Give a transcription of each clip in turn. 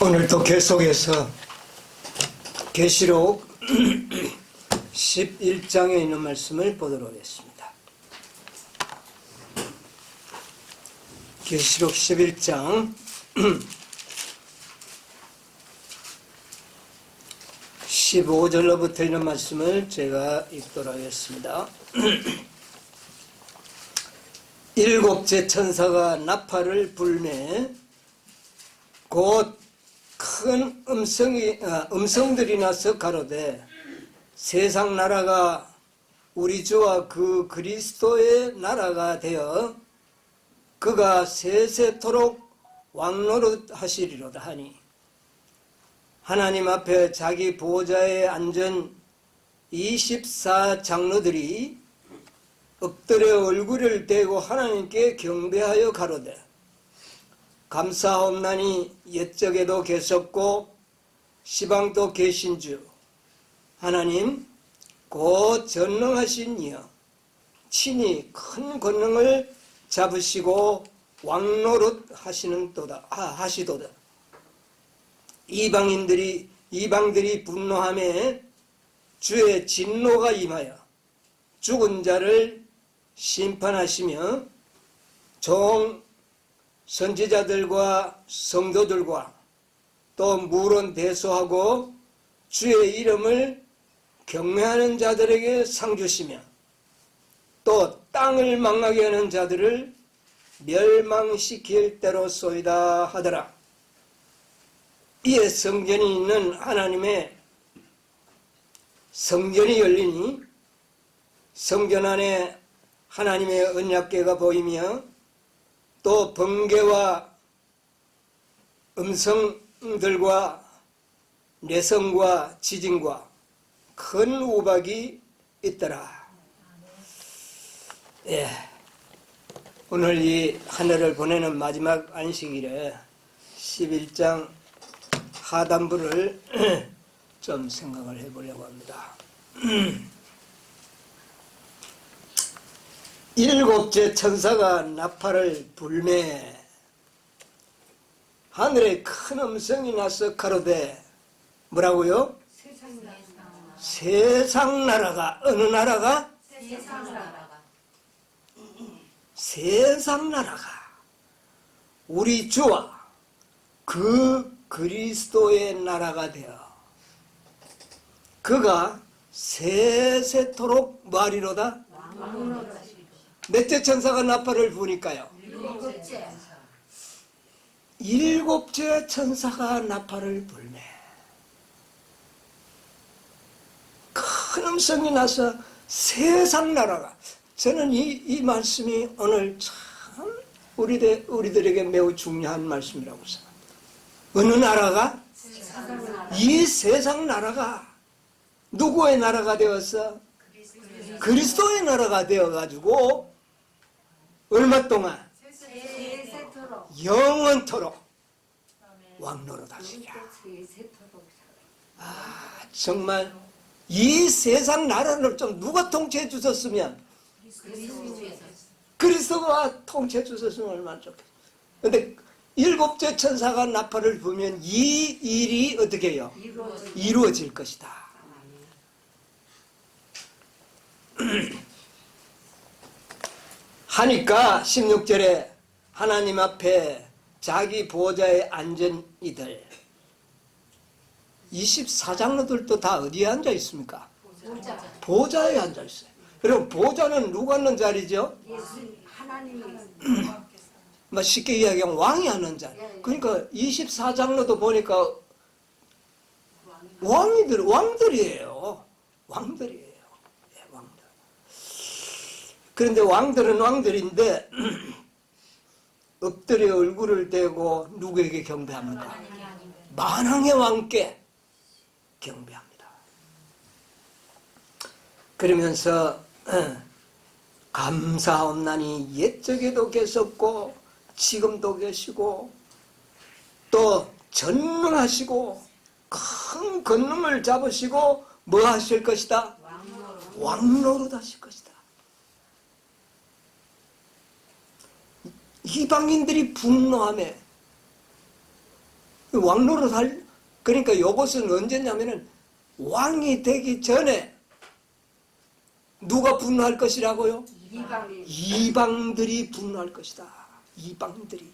오늘도 계속해서 계시록 11장에 있는 말씀을 보도록 하겠습니다. 계시록 11장 15절로부터 있는 말씀을 제가 읽도록 하겠습니다. 일곱째 천사가 나팔을 불매 곧 큰 음성들이 나서 가로되 세상 나라가 우리 주와 그 그리스도의 나라가 되어 그가 세세토록 왕노릇 하시리로다 하니 하나님 앞에 자기 보좌에 앉은 24장로들이 엎드려 얼굴을 대고 하나님께 경배하여 가로되 감사하옵나니 옛적에도 계셨고 시방도 계신 주 하나님 곧 전능하신 이여 친히 큰 권능을 잡으시고 왕노릇 하시도다. 이방들이 분노하매 주의 진노가 임하여 죽은 자를 심판하시며 종 선지자들과 성도들과 또 물론 대소하고 주의 이름을 경외하는 자들에게 상 주시며 또 땅을 망하게 하는 자들을 멸망시킬 때로소이다 하더라. 이에 성전이 있는 하나님의 성전이 열리니 성전 안에 하나님의 언약궤가 보이며 또 번개와 음성들과 내성과 지진과 큰 우박이 있더라. 예, 오늘 이 한 해를 보내는 마지막 안식일에 11장 하단부를 좀 생각을 해보려고 합니다. 일곱째 천사가 나팔을 불매 하늘에 큰 음성이 나서 가로되 뭐라고요? 세상 나라가 어느 나라가? 세상 나라가 우리 주와 그 그리스도의 나라가 되어 그가 세세토록 뭐하리로다? 몇째 천사가 나팔을 부니까요? 일곱째 천사가 나팔을 불매 큰 음성이 나서 세상 나라가 저는 이 말씀이 오늘 참 우리들에게 매우 중요한 말씀이라고 생각합니다. 어느 나라가? 이 세상 나라가 누구의 나라가 되었어? 그리스도의 나라가 되어가지고 얼마 동안? 영원토록 왕노릇 하시랴. 정말 이 세상 나라를 좀 누가 통치해 주셨으면 그리스도가 통치해 주셨으면 얼마나 좋겠어요. 근데 일곱째 천사가 나팔을 불면 이 일이 어떻게 해요? 이루어질 것이다. 하니까 16절에 하나님 앞에 자기 보좌에 앉은 이들 24장로들도 다 어디에 앉아 있습니까? 보좌에 앉아 있어요. 그럼 보좌는 누가 앉는 자리죠? 하나님이 쉽게 이야기하면 왕이 앉는 자리. 그러니까 24장로도 보니까 왕들이에요. 왕들이에요. 네, 왕들. 그런데 왕들은 왕들인데 엎드려 얼굴을 대고 누구에게 경배합니까? 만왕의 왕께 경배합니다. 그러면서 감사하옵나니 옛적에도 계셨고 지금도 계시고 또 전능하시고 큰 권능을 잡으시고 뭐 하실 것이다? 왕노릇 하실 것이다. 이방인들이 분노하며 왕노릇 할, 그러니까 이것은 언제냐면은 왕이 되기 전에 누가 분노할 것이라고요? 이방들이 분노할 것이다. 이방들이.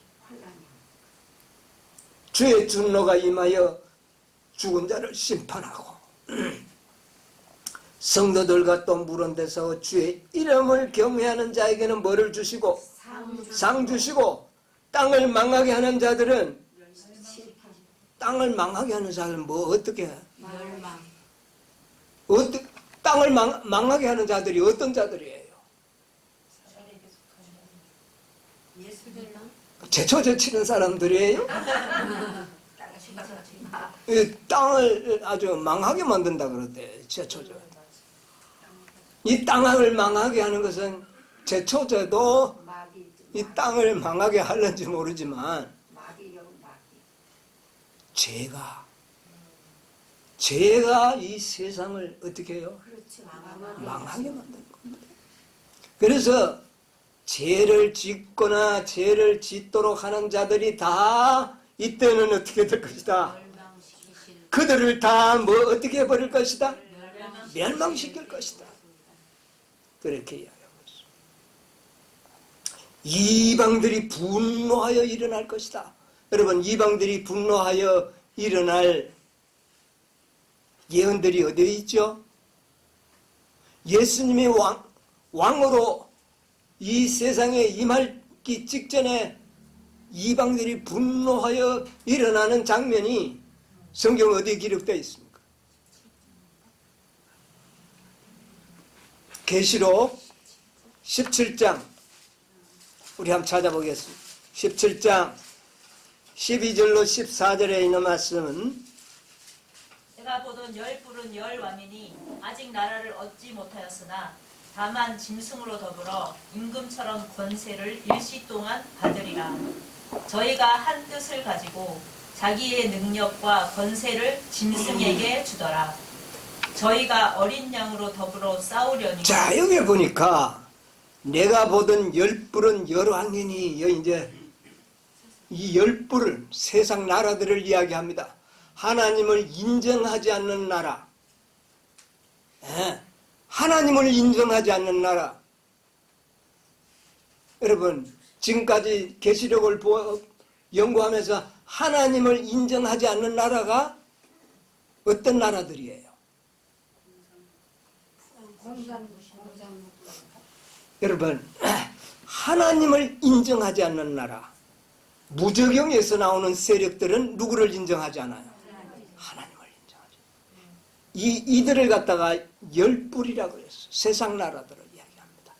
주의 분노가 임하여 죽은 자를 심판하고 성도들과 또 물은 데서 주의 이름을 경외하는 자에게는 뭐를 주시고 상 주시고 땅을 망하게 하는 자들은 땅을 망하게 하는 자들은 뭐 어떻게 해? 멸망. 땅을 망하게 하는 자들이 어떤 자들이에요? 예수들만. 제초제 치는 사람들이에요? 이 땅을 아주 망하게 만든다 그러대. 제초제. 이 땅을 망하게 하는 것은 제초제도 이 땅을 망하게 하는지 모르지만 죄가 이 세상을 어떻게 해요? 망하게 만드는 겁니다. 그래서 죄를 짓거나 죄를 짓도록 하는 자들이 다 이때는 어떻게 될 것이다? 그들을 다 뭐 어떻게 해버릴 것이다? 멸망시킬 것이다. 그렇게 이야기하고 있습니다. 이방들이 분노하여 일어날 것이다. 여러분, 이방들이 분노하여 일어날 예언들이 어디에 있죠? 예수님이 왕으로 이 세상에 임하기 직전에 이방들이 분노하여 일어나는 장면이 성경 어디에 기록되어 있습니까? 계시록 17장 우리 한번 찾아보겠습니다. 17장 12절로 14절에 있는 말씀은 내가 보던 열 뿔은 열 왕이니 아직 나라를 얻지 못하였으나 다만 짐승으로 더불어 임금처럼 권세를 일시 동안 받으리라. 저희가 한 뜻을 가지고 자기의 능력과 권세를 짐승에게 주더라. 저희가 어린 양으로 더불어 싸우려니. 자, 여기 보니까 내가 보던 열 뿔은 열 왕이니 이제 이 열 뿔을 세상 나라들을 이야기합니다. 하나님을 인정하지 않는 나라, 하나님을 인정하지 않는 나라. 여러분, 지금까지 계시록을 연구하면서 하나님을 인정하지 않는 나라가 어떤 나라들이에요? 여러분, 하나님을 인정하지 않는 나라, 무적영에서 나오는 세력들은 누구를 인정하지 않아요? 하나님을 인정하지. 이들을 갖다가 열 뿔이라고 했어요. 세상 나라들을 이야기합니다.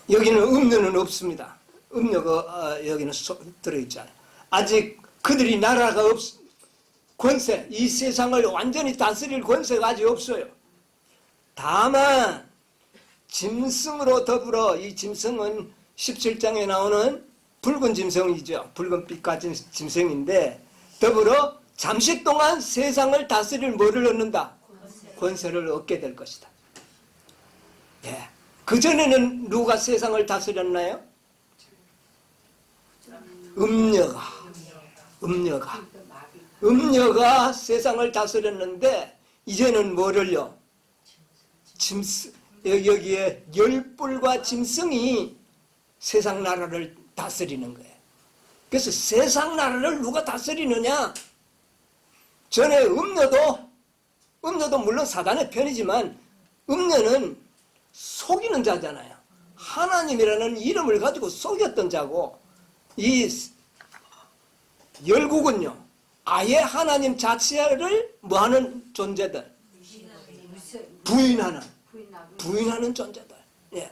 여기는 음료는 없습니다. 음료가 여기는 들어있지 않아요. 아직 그들이 나라가 권세, 이 세상을 완전히 다스릴 권세가 아직 없어요. 다만 짐승으로 더불어, 이 짐승은 17장에 나오는 붉은 짐승이죠. 붉은 빛 가진 짐승인데 더불어 잠시 동안 세상을 다스릴 뭐를 얻는다? 권세를 얻게 될 것이다. 예. 그전에는 누가 세상을 다스렸나요? 음녀가 세상을 다스렸는데 이제는 뭐를요? 여기에 열뿔과 짐승이 세상 나라를 다스리는 거예요. 그래서 세상 나라를 누가 다스리느냐? 전에 음녀도 물론 사단의 편이지만 음녀는 속이는 자잖아요. 하나님이라는 이름을 가지고 속였던 자고, 이 열국은요 아예 하나님 자체를 뭐하는 존재들, 부인하는 존재들. 예.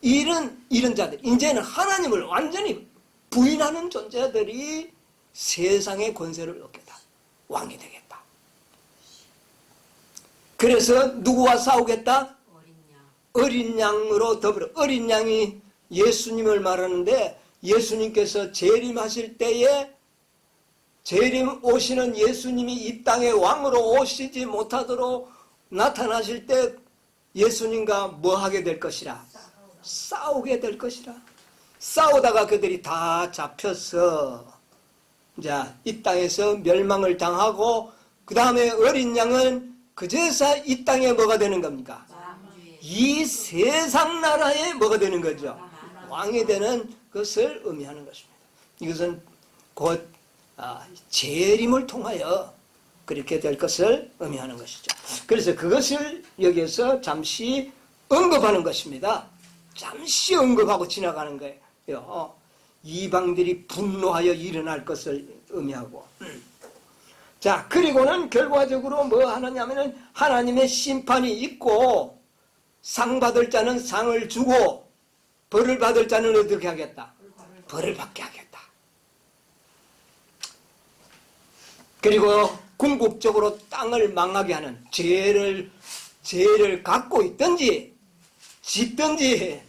이런 자들, 이제는 하나님을 완전히 부인하는 존재들이 세상의 권세를 얻겠다, 왕이 되겠다. 그래서 누구와 싸우겠다? 어린 양으로 더불어. 어린 양이 예수님을 말하는데, 예수님께서 재림하실 때에 재림 오시는 예수님이 이 땅에 왕으로 오시지 못하도록 나타나실 때 예수님과 뭐 하게 될 것이라? 싸우게 될 것이라. 싸우다가 그들이 다 잡혀서 이제 이 땅에서 멸망을 당하고 그 다음에 어린 양은 그제서 이 땅에 뭐가 되는 겁니까? 이 세상 나라에 뭐가 되는 거죠? 왕이 되는 것을 의미하는 것입니다. 이것은 곧 재림을 통하여 그렇게 될 것을 의미하는 것이죠. 그래서 그것을 여기에서 잠시 언급하는 것입니다. 잠시 언급하고 지나가는 거예요. 이방들이 분노하여 일어날 것을 의미하고. 자, 그리고는 결과적으로 뭐 하느냐면은 하나님의 심판이 있고 상 받을 자는 상을 주고 벌을 받을 자는 어떻게 하겠다? 벌을 받게 하겠다. 그리고 궁극적으로 땅을 망하게 하는 죄를 갖고 있든지 짓든지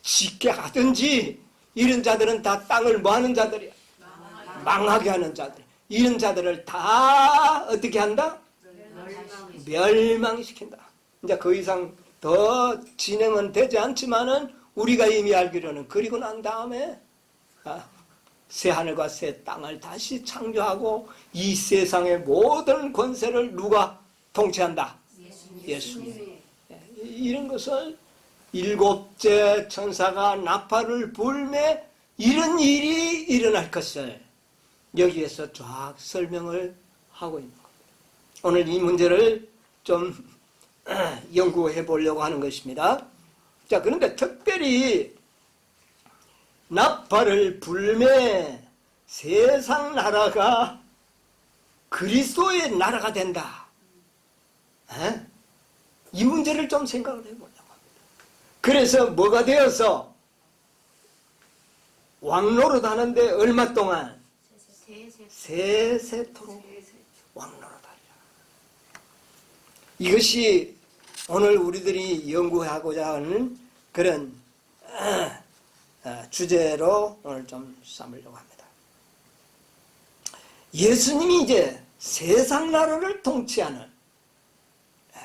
짓게 하든지 이런 자들은 다 땅을 뭐 하는 자들이야? 망하게 하는 자들. 이런 자들을 다 어떻게 한다? 멸망시킨다. 이제 그 이상 더 진행은 되지 않지만은 우리가 이미 알기로는 그리고 난 다음에 새 하늘과 새 땅을 다시 창조하고 이 세상의 모든 권세를 누가 통치한다? 예수님. 이런 것을 일곱째 천사가 나팔을 불매 이런 일이 일어날 것을 여기에서 쫙 설명을 하고 있는 겁니다. 오늘 이 문제를 좀 연구해 보려고 하는 것입니다. 자, 그런데 특별히 나팔을 불매 세상 나라가 그리스도의 나라가 된다. 이 문제를 좀 생각을 해보려고 합니다. 그래서 뭐가 되어서 왕노릇 하는데 얼마 동안? 세세토록 왕노릇 하리라. 이것이 오늘 우리들이 연구하고자 하는 그런 주제로 오늘 좀 삼으려고 합니다. 예수님이 이제 세상 나라를 통치하는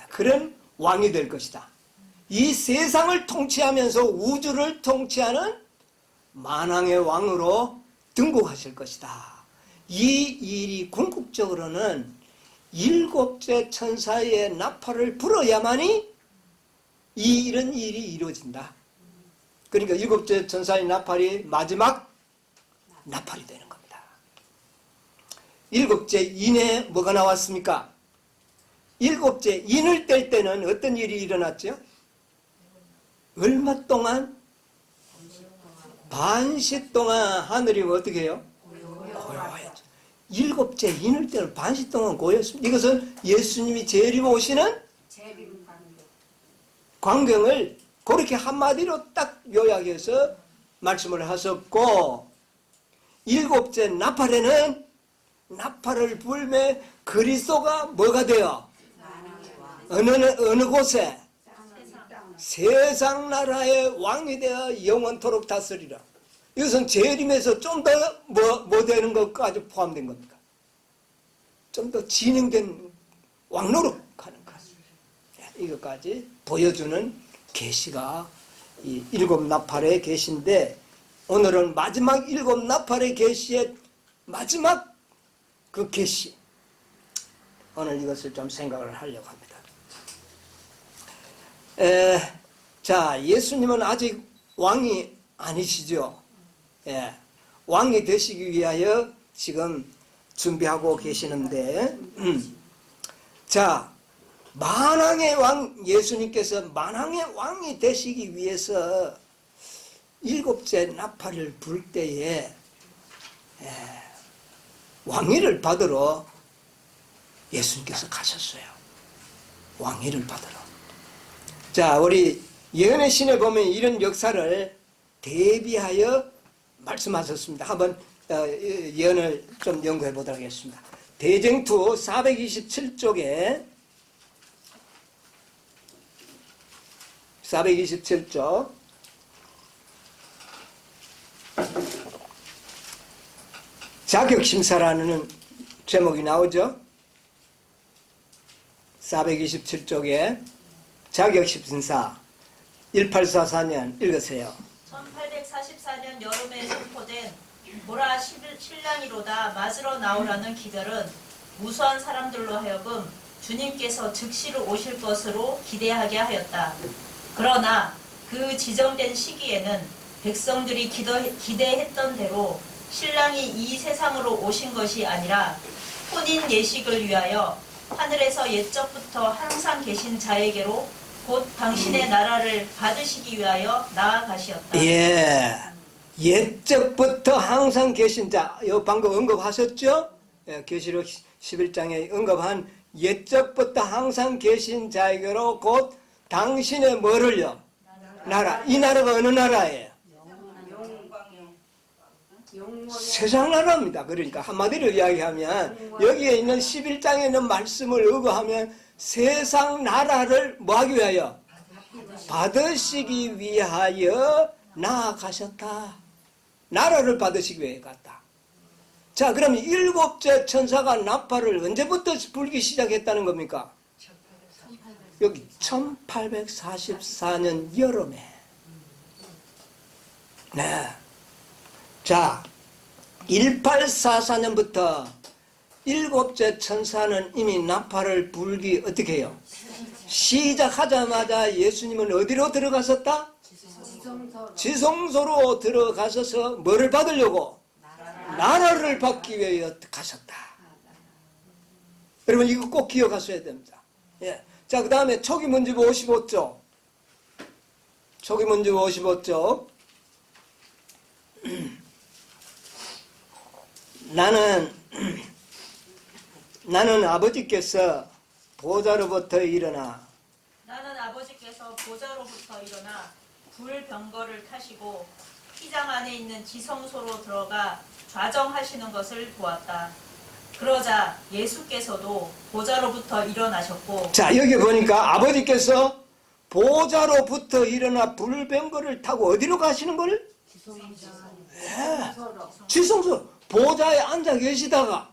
그런 왕이 될 것이다. 이 세상을 통치하면서 우주를 통치하는 만왕의 왕으로 등극하실 것이다. 이 일이 궁극적으로는 일곱째 천사의 나팔을 불어야만이 이런 일이 이루어진다. 그러니까 일곱째 천사의 나팔이 마지막 나팔이 되는 겁니다. 일곱째 인에 뭐가 나왔습니까? 일곱째 인을 뗄 때는 어떤 일이 일어났죠? 얼마 동안? 반시 동안 하늘이 어떻게 해요? 고요했죠. 일곱째 인을 뗄 반시 동안 고요했습니다. 이것은 예수님이 재림 오시는 광경을 그렇게 한마디로 딱 요약해서 말씀을 하셨고, 일곱째 나팔에는 나팔을 불매 그리스도가 뭐가 되어? 어느 곳에? 세상 나라의 왕이 되어 영원토록 다스리라. 이것은 재림에서 좀 더 뭐 되는 것까지 포함된 겁니까? 좀 더 진행된 왕노릇 하는 것. 이것까지 보여주는 계시가 이 일곱 나팔의 계시인데, 오늘은 마지막 일곱 나팔의 계시의 마지막 그 계시, 오늘 이것을 좀 생각을 하려고 합니다. 자, 예수님은 아직 왕이 아니시죠? 왕이 되시기 위하여 지금 준비하고 계시는데, 자, 만왕의 왕, 예수님께서 만왕의 왕이 되시기 위해서 일곱째 나팔을 불 때에 왕위를 받으러 예수님께서 가셨어요. 왕위를 받으러. 자, 우리 예언의 신에 보면 이런 역사를 대비하여 말씀하셨습니다. 한번 예언을 좀 연구해 보도록 하겠습니다. 대쟁투 427쪽에 427쪽 자격심사라는 제목이 나오죠. 427쪽에 자격심사 1844년 읽으세요. 444년 여름에 선포된 보라 신랑이로다 맞으러 나오라는 기별은 무수한 사람들로 하여금 주님께서 즉시로 오실 것으로 기대하게 하였다. 그러나 그 지정된 시기에는 백성들이 기대했던 대로 신랑이 이 세상으로 오신 것이 아니라 혼인 예식을 위하여 하늘에서 옛적부터 항상 계신 자에게로 곧 당신의 나라를 받으시기 위하여 나아가시었다. 예, 옛적부터 항상 계신 자, 요 방금 언급하셨죠? 예, 계시록 11장에 언급한 옛적부터 항상 계신 자에게로 곧 당신의 뭐를요? 나라. 이 나라가 어느 나라예요? 세상 나라입니다. 그러니까 한마디로 이야기하면 여기에 있는 11장에 있는 말씀을 의거하면 세상 나라를 뭐하기 위하여? 받으시기 위하여 나아가셨다. 나라를 받으시기 위해 갔다. 자, 그럼 일곱째 천사가 나팔을 언제부터 불기 시작했다는 겁니까? 여기 1844년 여름에. 네. 자, 1844년부터 일곱째 천사는 이미 나팔을 불기 어떻게 해요? 시작하자마자 예수님은 어디로 들어가셨다? 지성소로 들어가셔서 뭐를 받으려고? 나라를 받기 위해 가셨다. 여러분 이거 꼭 기억하셔야 됩니다. 예. 자, 그 다음에 초기문지부 55쪽. 초기문지부 55쪽. 나는 아버지께서 보좌로부터 일어나 불병거를 타시고 휘장 안에 있는 지성소로 들어가 좌정하시는 것을 보았다. 그러자 예수께서도 보좌로부터 일어나셨고. 자, 여기 보니까 아버지께서 보좌로부터 일어나 불병거를 타고 어디로 가시는 거를? 지성소. 보좌에 앉아 계시다가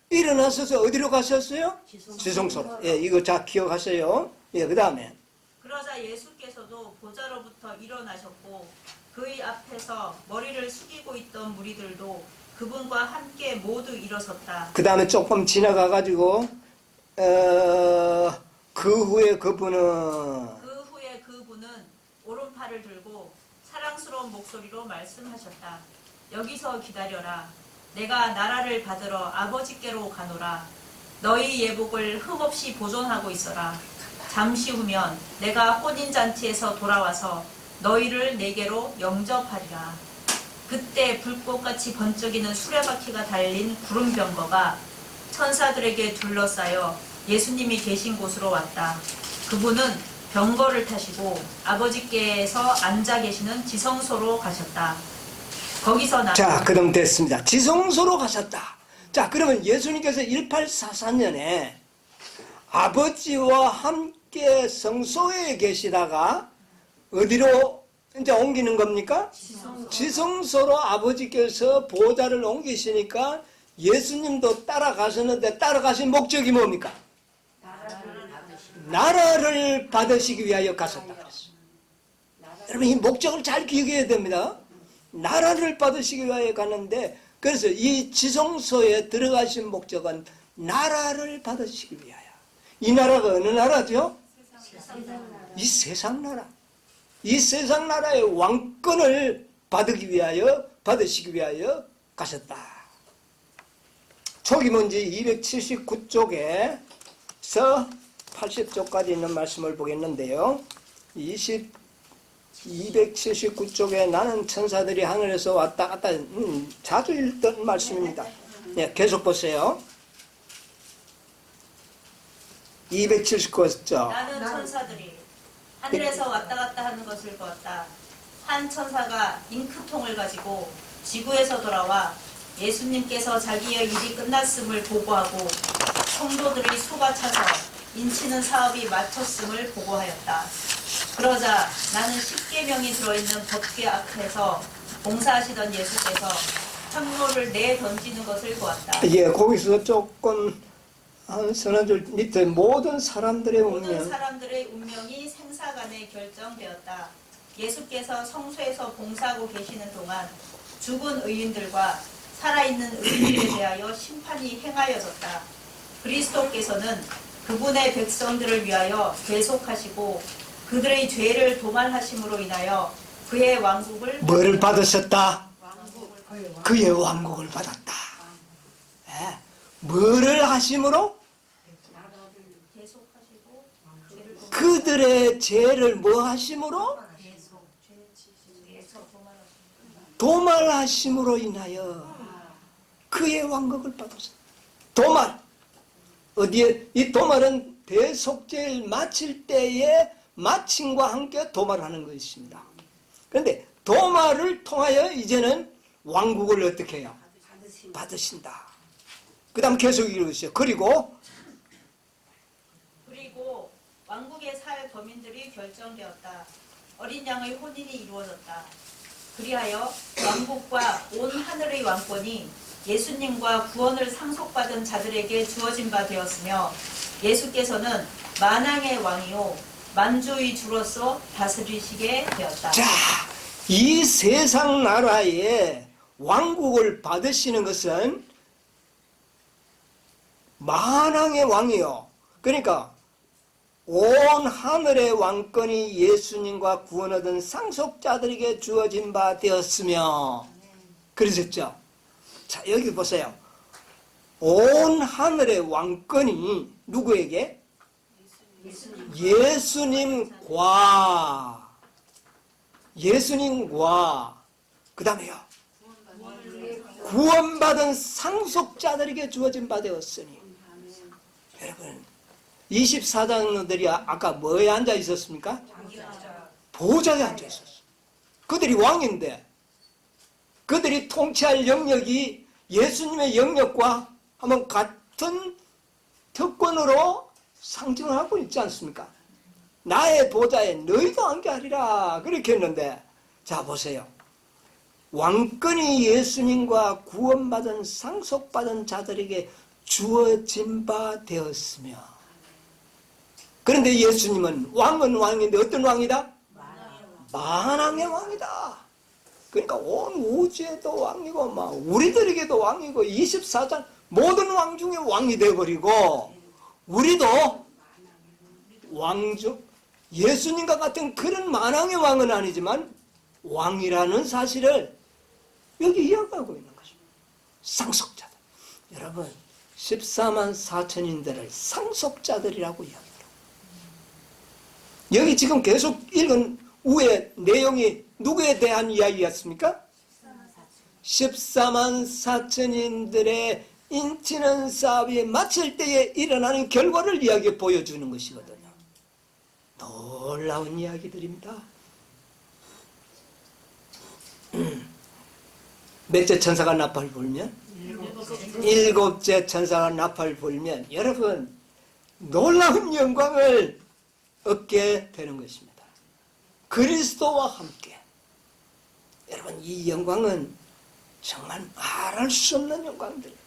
일어나셔서 어디로 가셨어요? 지성소로. 예, 이거 잘 기억하세요. 예, 그 다음에. 그러자 예수께서도 보좌로부터 일어나셨고 그의 앞에서 머리를 숙이고 있던 무리들도 그분과 함께 모두 일어섰다. 그 다음에 조금 지나가가지고 그 후에 그분은 오른팔을 들고 사랑스러운 목소리로 말씀하셨다. 여기서 기다려라. 내가 나라를 받으러 아버지께로 가노라. 너희 예복을 흠없이 보존하고 있어라. 잠시 후면 내가 혼인잔치에서 돌아와서 너희를 내게로 영접하리라. 그때 불꽃같이 번쩍이는 수레바퀴가 달린 구름병거가 천사들에게 둘러싸여 예수님이 계신 곳으로 왔다. 그분은 병거를 타시고 아버지께서 앉아 계시는 지성소로 가셨다. 거기서 자, 그럼 됐습니다. 지성소로 가셨다. 자, 그러면 예수님께서 1844년에 아버지와 함께 성소에 계시다가 어디로 이제 옮기는 겁니까? 지성소로 아버지께서 보좌를 옮기시니까 예수님도 따라가셨는데 따라가신 목적이 뭡니까? 나라를 받으시기 위하여 가셨다 그랬어요. 여러분 이 목적을 잘 기억해야 됩니다. 나라를 받으시기 위하여 가는데 그래서 이 지성소에 들어가신 목적은 나라를 받으시기 위하여. 이 나라가 어느 나라죠? 이 세상 나라. 이 세상 나라의 왕권을 받으시기 위하여 가셨다. 초기문지 279쪽에서 80쪽까지 있는 말씀을 보겠는데요. 279쪽에 나는 천사들이 하늘에서 왔다 갔다 자주 읽던 말씀입니다. 네, 계속 보세요. 279쪽. 나는 천사들이 하늘에서 왔다 갔다 하는 것을 보았다. 한 천사가 잉크통을 가지고 지구에서 돌아와 예수님께서 자기의 일이 끝났음을 보고하고 성도들이 수가 차서 인치는 사업이 마쳤음을 보고하였다. 그러자 나는 십계명이 들어있는 법궤 앞에서 봉사하시던 예수께서 창로를 내던지는 것을 보았다. 예, 거기서 조금 한 서너 줄 밑에 모든 사람들의 운명이 생사간에 결정되었다. 예수께서 성소에서 봉사하고 계시는 동안 죽은 의인들과 살아있는 의인들에 대하여 심판이 행하여졌다. 그리스도께서는 그분의 백성들을 위하여 대속하시고 그들의 죄를 도말하심으로 인하여 그의 왕국을 뭐를 받으셨다? 그의 왕국을 받았다. 예. 뭐를 하심으로? 대속하시고 죄를 그들의 죄를 뭐 하심으로? 도말하심으로 인하여 그의 왕국을 받았습니다. 도말. 어디에? 이 도말은 대속죄를 마칠 때에 마침과 함께 도말하는 것입니다. 그런데 도말을 통하여 이제는 왕국을 어떻게 해요? 받으신다. 그 다음 계속 이루어지죠. 그리고 왕국의 살 거민들이 결정되었다. 어린 양의 혼인이 이루어졌다. 그리하여 왕국과 온 하늘의 왕권이 예수님과 구원을 상속받은 자들에게 주어진 바 되었으며 예수께서는 만왕의 왕이요 만주의 주로서 다스리시게 되었다. 자, 이 세상 나라에 왕국을 받으시는 것은 만왕의 왕이요. 그러니까 온 하늘의 왕권이 예수님과 구원 얻은 상속자들에게 주어진 바 되었으며 그러셨죠? 자, 여기 보세요. 온 하늘의 왕권이 누구에게? 예수님과 그 다음에요. 구원받은 상속자들에게 주어진 바 되었으니. 여러분 24장로들이 아까 뭐에 앉아 있었습니까? 보좌에 앉아 있었어요. 그들이 왕인데 그들이 통치할 영역이 예수님의 영역과 한번 같은 특권으로 상징을 하고 있지 않습니까? 나의 보좌에 너희도 앉게하리라 그렇게 했는데 자 보세요. 왕권이 예수님과 구원받은 상속받은 자들에게 주어진 바 되었으며 그런데 예수님은 왕은 왕인데 어떤 왕이다? 만왕의 왕이다. 그러니까 온 우주에도 왕이고 막 우리들에게도 왕이고 24장 모든 왕 중에 왕이 되어버리고 우리도 왕중 예수님과 같은 그런 만왕의 왕은 아니지만 왕이라는 사실을 여기 이야기하고 있는 것입니다. 상속자들. 여러분 14만 4천인들을 상속자들이라고 이야기합니다. 여기 지금 계속 읽은 후에 내용이 누구에 대한 이야기였습니까? 14만 4천인들의 인치는 사업이 마칠 때에 일어나는 결과를 이야기해 보여주는 것이거든요. 놀라운 이야기들입니다. 몇째 천사가 나팔 불면? 일곱째 천사가 나팔 불면 여러분 놀라운 영광을 얻게 되는 것입니다. 그리스도와 함께. 여러분 이 영광은 정말 말할 수 없는 영광들이에요.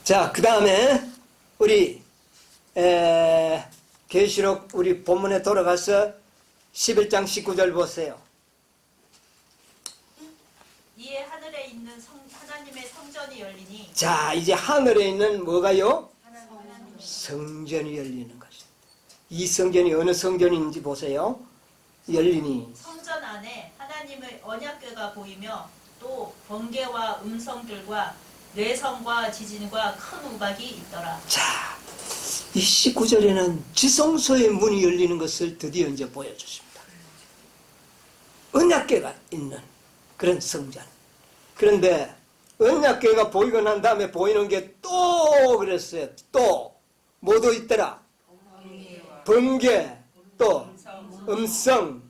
자, 그 다음에 우리 계시록 우리 본문에 돌아가서 11장 19절 보세요. 이에 하늘에 있는 하나님의 성전이 열리니 자, 이제 하늘에 있는 뭐가요? 성전이 열리는 것입니다. 이 성전이 어느 성전인지 보세요. 열리니 성전 안에 하나님의 언약궤가 보이며 또 번개와 음성들과 뇌성과 지진과 큰 우박이 있더라. 자, 이 19절에는 지성소의 문이 열리는 것을 드디어 이제 보여주십니다. 언약궤가 있는 그런 성전. 그런데 언약궤가 보이고 난 다음에 보이는 게 또 그랬어요. 또 뭐도 있더라? 번개, 또 음성,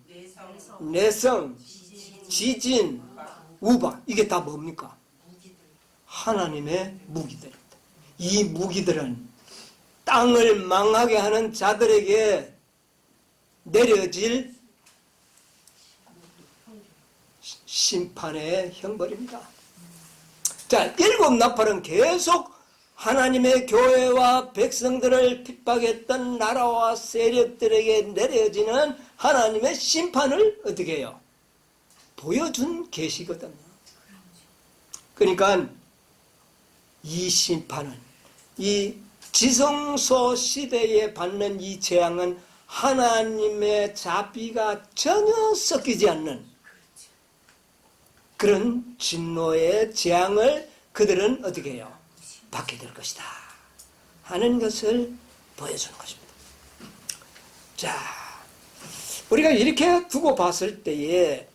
내성, 지진, 우박. 이게 다 뭡니까? 하나님의 무기들입니다. 이 무기들은 땅을 망하게 하는 자들에게 내려질 심판의 형벌입니다. 자, 일곱 나팔은 계속 하나님의 교회와 백성들을 핍박했던 나라와 세력들에게 내려지는 하나님의 심판을 어떻게 해요? 보여준 계시거든요. 그러니까 이 심판은, 이 지성소 시대에 받는 이 재앙은 하나님의 자비가 전혀 섞이지 않는 그런 진노의 재앙을 그들은 어떻게 해요? 받게 될 것이다 하는 것을 보여주는 것입니다. 자, 우리가 이렇게 두고 봤을 때에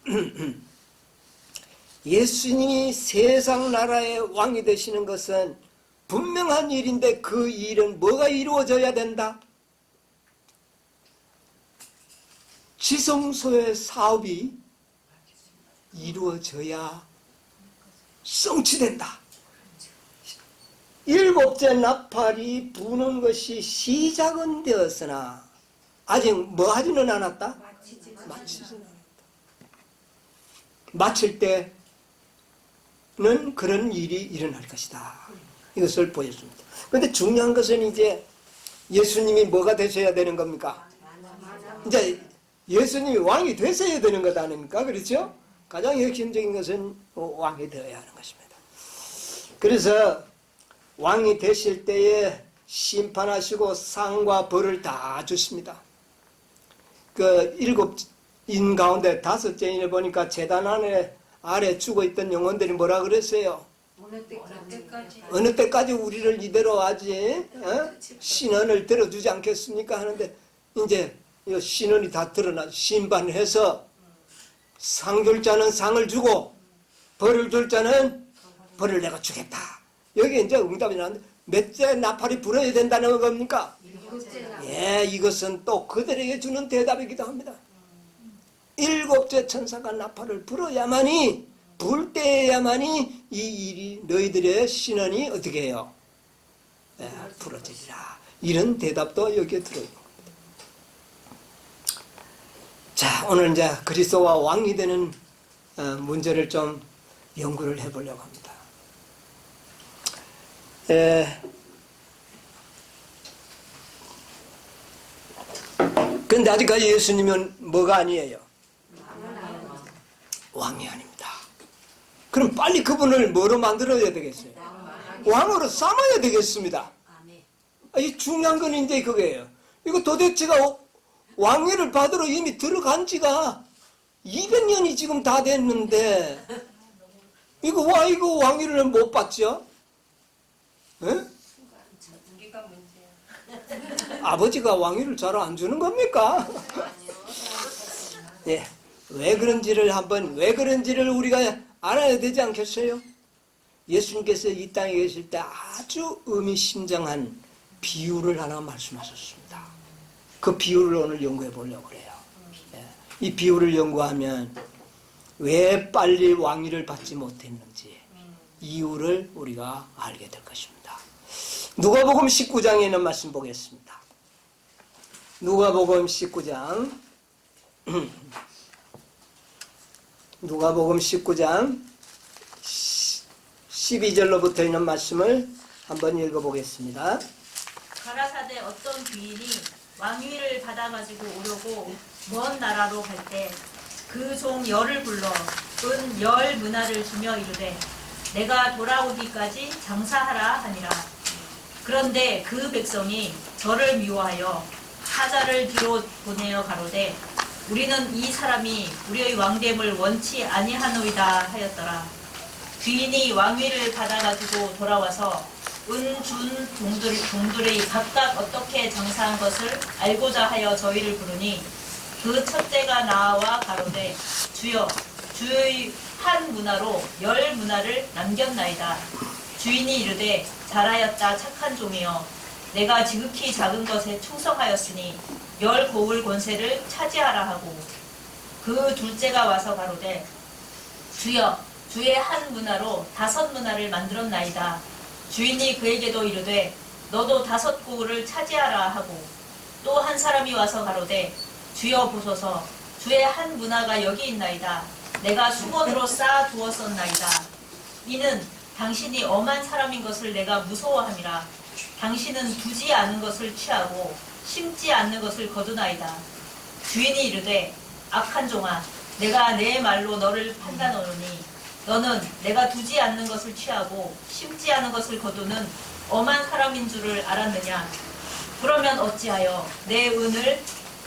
예수님이 세상 나라의 왕이 되시는 것은 분명한 일인데 그 일은 뭐가 이루어져야 된다? 지성소의 사업이 이루어져야 성취된다. 일곱째 나팔이 부는 것이 시작은 되었으나 아직 뭐 하지는 않았다? 마치지는 않았다. 마칠 때는 그런 일이 일어날 것이다. 이것을 보여줍니다. 그런데 중요한 것은 이제 예수님이 뭐가 되셔야 되는 겁니까? 이제 예수님이 왕이 되셔야 되는 것 아닙니까? 그렇죠? 가장 핵심적인 것은 왕이 되어야 하는 것입니다. 그래서 왕이 되실 때에 심판하시고 상과 벌을 다 주십니다. 그 7인 가운데 5인을 보니까 제단 아래 죽어있던 영혼들이 뭐라 그랬어요? 어느 때까지 우리를 이대로 하지? 신원을 들어주지 않겠습니까? 하는데 이제 이 신원이 다 드러나 심판해서 상 줄 자는 상을 주고 벌을 줄 자는 벌을 내가 주겠다. 여기 이제 응답이 나왔는데 몇째 나팔이 불어야 된다는 겁니까? 예, 이것은 또 그들에게 주는 대답이기도 합니다. 7째 천사가 나팔을 불어야만이, 불 때야만이 이 일이 너희들의 신원이 어떻게 해요? 예, 풀어지리라. 이런 대답도 여기에 들어있는 겁니다. 자, 오늘 이제 그리스도와 왕이 되는 문제를 좀 연구를 해보려고 합니다. 근데 아직까지 예수님은 뭐가 아니에요? 왕이 아닙니다. 그럼 빨리 그분을 뭐로 만들어야 되겠어요? 왕으로 삼아야 되겠습니다. 이 중요한 건 이제 그거예요. 이거 도대체가 왕위를 받으러 이미 들어간 지가 200년이 지금 다 됐는데 이거 왕위를 못 받죠? 에? 아버지가 왕위를 잘 안 주는 겁니까? 예, 왜 그런지를 우리가 알아야 되지 않겠어요? 예수님께서 이 땅에 계실 때 아주 의미심장한 비유를 하나 말씀하셨습니다. 그 비유를 오늘 연구해 보려고 그래요. 예, 이 비유를 연구하면 왜 빨리 왕위를 받지 못했는지 이유를 우리가 알게 될 것입니다. 누가복음 19장에 있는 말씀 보겠습니다. 누가복음 19장 누가복음 19장 12절로부터 있는 말씀을 한번 읽어보겠습니다. 가라사대 어떤 귀인이 왕위를 받아가지고 오려고 먼 나라로 갈 때 그 종 열을 불러 은 열 문화를 주며 이르되 내가 돌아오기까지 장사하라 하니라. 그런데 그 백성이 저를 미워하여 사자를 뒤로 보내어 가로되 우리는 이 사람이 우리의 왕됨을 원치 아니하노이다 하였더라. 귀인이 왕위를 받아가지고 돌아와서 은 준 종들의 각각 어떻게 장사한 것을 알고자 하여 저희를 부르니 그 첫째가 나와 가로되 주여 주의 한 문화로 열 문화를 남겼나이다. 주인이 이르되 잘하였다 착한 종이여 내가 지극히 작은 것에 충성하였으니 열 고을 권세를 차지하라 하고 그 둘째가 와서 가로되 주여 주의 한 문화로 5 문화를 만들었나이다. 주인이 그에게도 이르되 너도 5 고을을 차지하라 하고 또 한 사람이 와서 가로되 주여 보소서 주의 한 문화가 여기 있나이다. 내가 수건으로 쌓아 두었었나이다. 이는 당신이 엄한 사람인 것을 내가 무서워함이라. 당신은 두지 않은 것을 취하고 심지 않는 것을 거두나이다. 주인이 이르되 악한 종아, 내가 내 말로 너를 판단하노니 너는 내가 두지 않는 것을 취하고 심지 않은 것을 거두는 엄한 사람인 줄을 알았느냐? 그러면 어찌하여 내 은을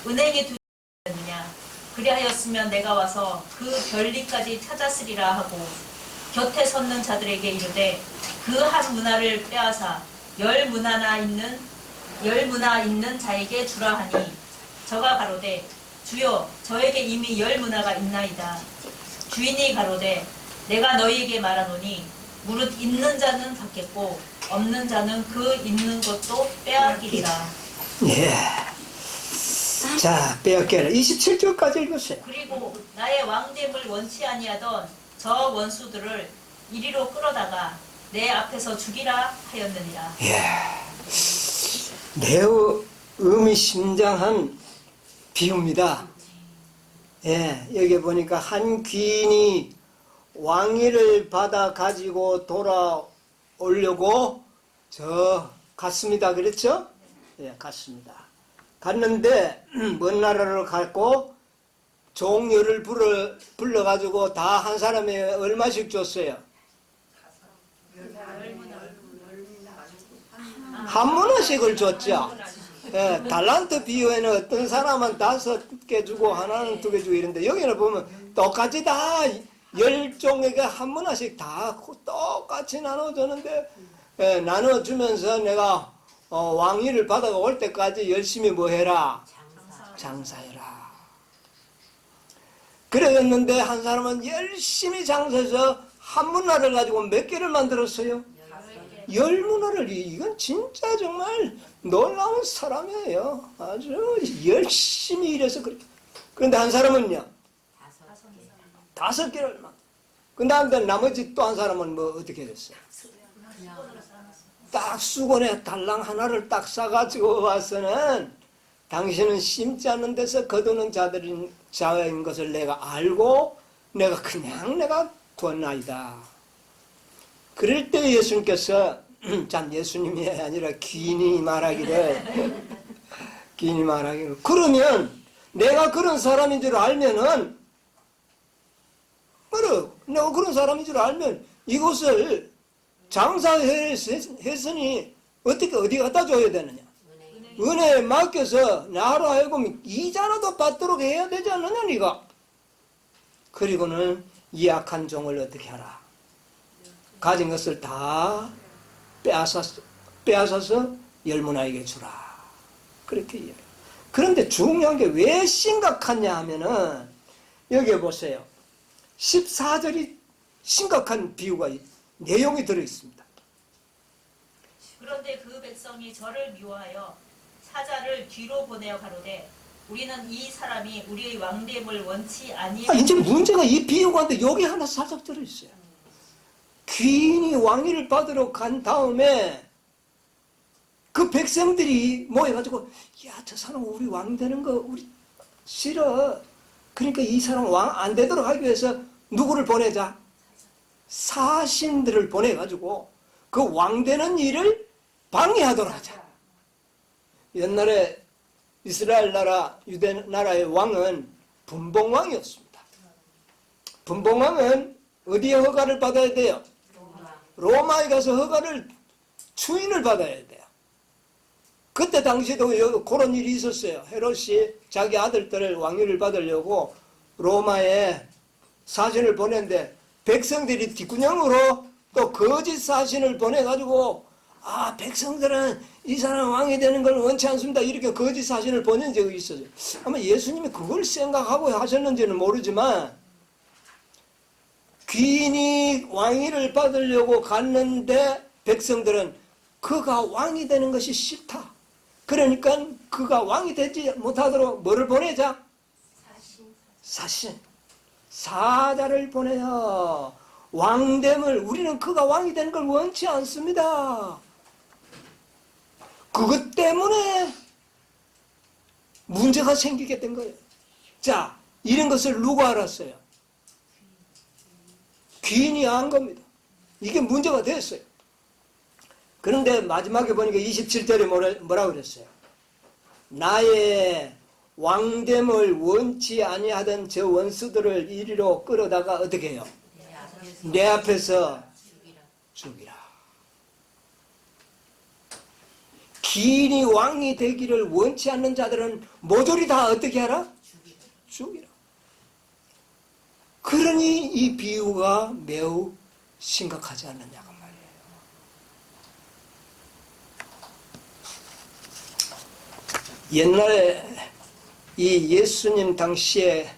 은행에 두지 않느냐? 그리하였으면 내가 와서 그 별리까지 찾았으리라 하고 곁에 섰는 자들에게 이르되 그 한 문화를 빼앗아 열 문화나 있는 자에게 주라 하니 저가 가로되 주여 저에게 이미 열 문화가 있나이다. 주인이 가로되 내가 너희에게 말하노니 무릇 있는 자는 받겠고 없는 자는 그 있는 것도 빼앗기리라. 예. 자, 빼앗겨라. 27절까지 읽으세요. 그리고 나의 왕됨을 원치 아니하던 저 원수들을 이리로 끌어다가 내 앞에서 죽이라 하였느니라. 예. 매우 의미심장한 비유입니다. 예, 여기 보니까 한 귀인이 왕위를 받아 가지고 돌아오려고 갔습니다. 그렇죠? 예, 갔습니다. 갔는데 먼 나라로 갔고 종려를 불러가지고 다 한 사람에 얼마씩 줬어요? 한 문화씩을 줬죠. 예, 달란트 비유에는 어떤 사람은 5개 주고 하나는 2개 주고 이런데 여기는 보면 똑같이 다 10종에게 한 문화씩 다 똑같이 나눠주는데 예, 나눠주면서 내가 왕위를 받아올 때까지 열심히 뭐 해라? 장사해라. 그랬는데 한 사람은 열심히 장사해서 한 문화를 가지고 몇 개를 만들었어요? 10문화를. 이건 진짜 정말 놀라운 사람이에요. 아주 열심히 일해서 그렇게. 그런데 한 사람은요? 5개를 만. 그 다음에 나머지 또 한 사람은 뭐 어떻게 됐어요? 딱 수건에 달랑 하나를 딱 싸가지고 와서는 당신은 심지 않는 데서 거두는 자인 것을 내가 알고 내가 두었나이다. 그럴 때 예수님께서 참 예수님이 아니라 귀인이 말하기를 그러면 내가 그런 사람인 줄 알면은 내가 그런 사람인 줄 알면 이것을 장사했으니 어디 갖다 줘야 되느냐? 은혜에 맡겨서 나로 하여금 이자라도 받도록 해야 되지 않느냐 네가. 그리고는 이 악한 종을 어떻게 하라? 가진 것을 다 빼앗아서 열문화에게 주라. 그렇게 이야기해요. 그런데 중요한 게 왜 심각하냐 하면은 여기 보세요. 14절이 심각한 비유가 내용이 들어있습니다. 그런데 그 백성이 저를 미워하여 사자를 뒤로 보내어 가로되 우리는 이 사람이 우리의 왕됨을 원치 아니하고. 이제 문제가 이 비유가인데 여기 하나 살짝 들어있어요. 귀인이 왕위를 받으러 간 다음에 그 백성들이 모여가지고 야, 저 사람 우리 왕 되는 거 우리 싫어. 그러니까 이 사람 왕 안 되도록 하기 위해서 누구를 보내자? 사신들을 보내가지고 그 왕 되는 일을 방해하도록 하자. 옛날에 이스라엘 나라, 유대 나라의 왕은 분봉왕이었습니다. 분봉왕은 어디에 허가를 받아야 돼요? 로마에 가서 허가를 추인을 받아야 돼요. 그때 당시도 그런 일이 있었어요. 헤롯이 자기 아들들을 왕위를 받으려고 로마에 사신을 보냈는데 백성들이 뒷구녕으로 또 거짓 사신을 보내가지고 백성들은 이 사람 왕이 되는 걸 원치 않습니다. 이렇게 거짓 사신을 보낸 적이 있었어요. 아마 예수님이 그걸 생각하고 하셨는지는 모르지만 귀인이 왕위를 받으려고 갔는데 백성들은 그가 왕이 되는 것이 싫다. 그러니까 그가 왕이 되지 못하도록 뭐를 보내자? 사신. 사자를 보내요. 왕됨을 우리는 그가 왕이 되는 걸 원치 않습니다. 그것 때문에 문제가 생기게 된 거예요. 자, 이런 것을 누가 알았어요? 귀인이 안 겁니다. 이게 문제가 됐어요. 그런데 마지막에 보니까 27절에 뭐라 그랬어요? 나의 왕됨을 원치 아니하던 저 원수들을 이리로 끌어다가 어떻게 해요? 내 앞에서 죽이라. 기인이 왕이 되기를 원치 않는 자들은 모조리 다 어떻게 하라? 죽이라. 그러니 이 비유가 매우 심각하지 않느냐고 말이에요. 옛날에 이 예수님 당시에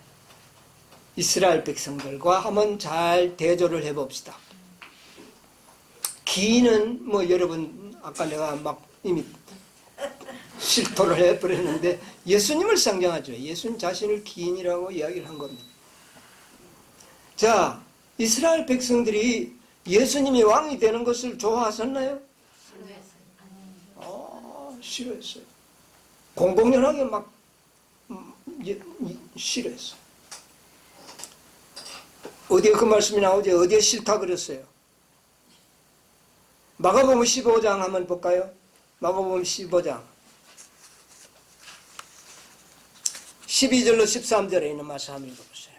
이스라엘 백성들과 한번 잘 대조를 해봅시다. 기인은 뭐 여러분 아까 내가 막 이미 실토를 해버렸는데 예수님을 상징하죠. 예수님 자신을 기인이라고 이야기를 한 겁니다. 자, 이스라엘 백성들이 예수님이 왕이 되는 것을 좋아하셨나요? 싫어했어요. 공공연하게 막 싫어했어요. 어디에 그 말씀이 나오지? 어디에 싫다 그랬어요? 마가복음 15장 한번 볼까요? 마가복음 15장 12절로 13절에 있는 말씀 한번 읽어보세요.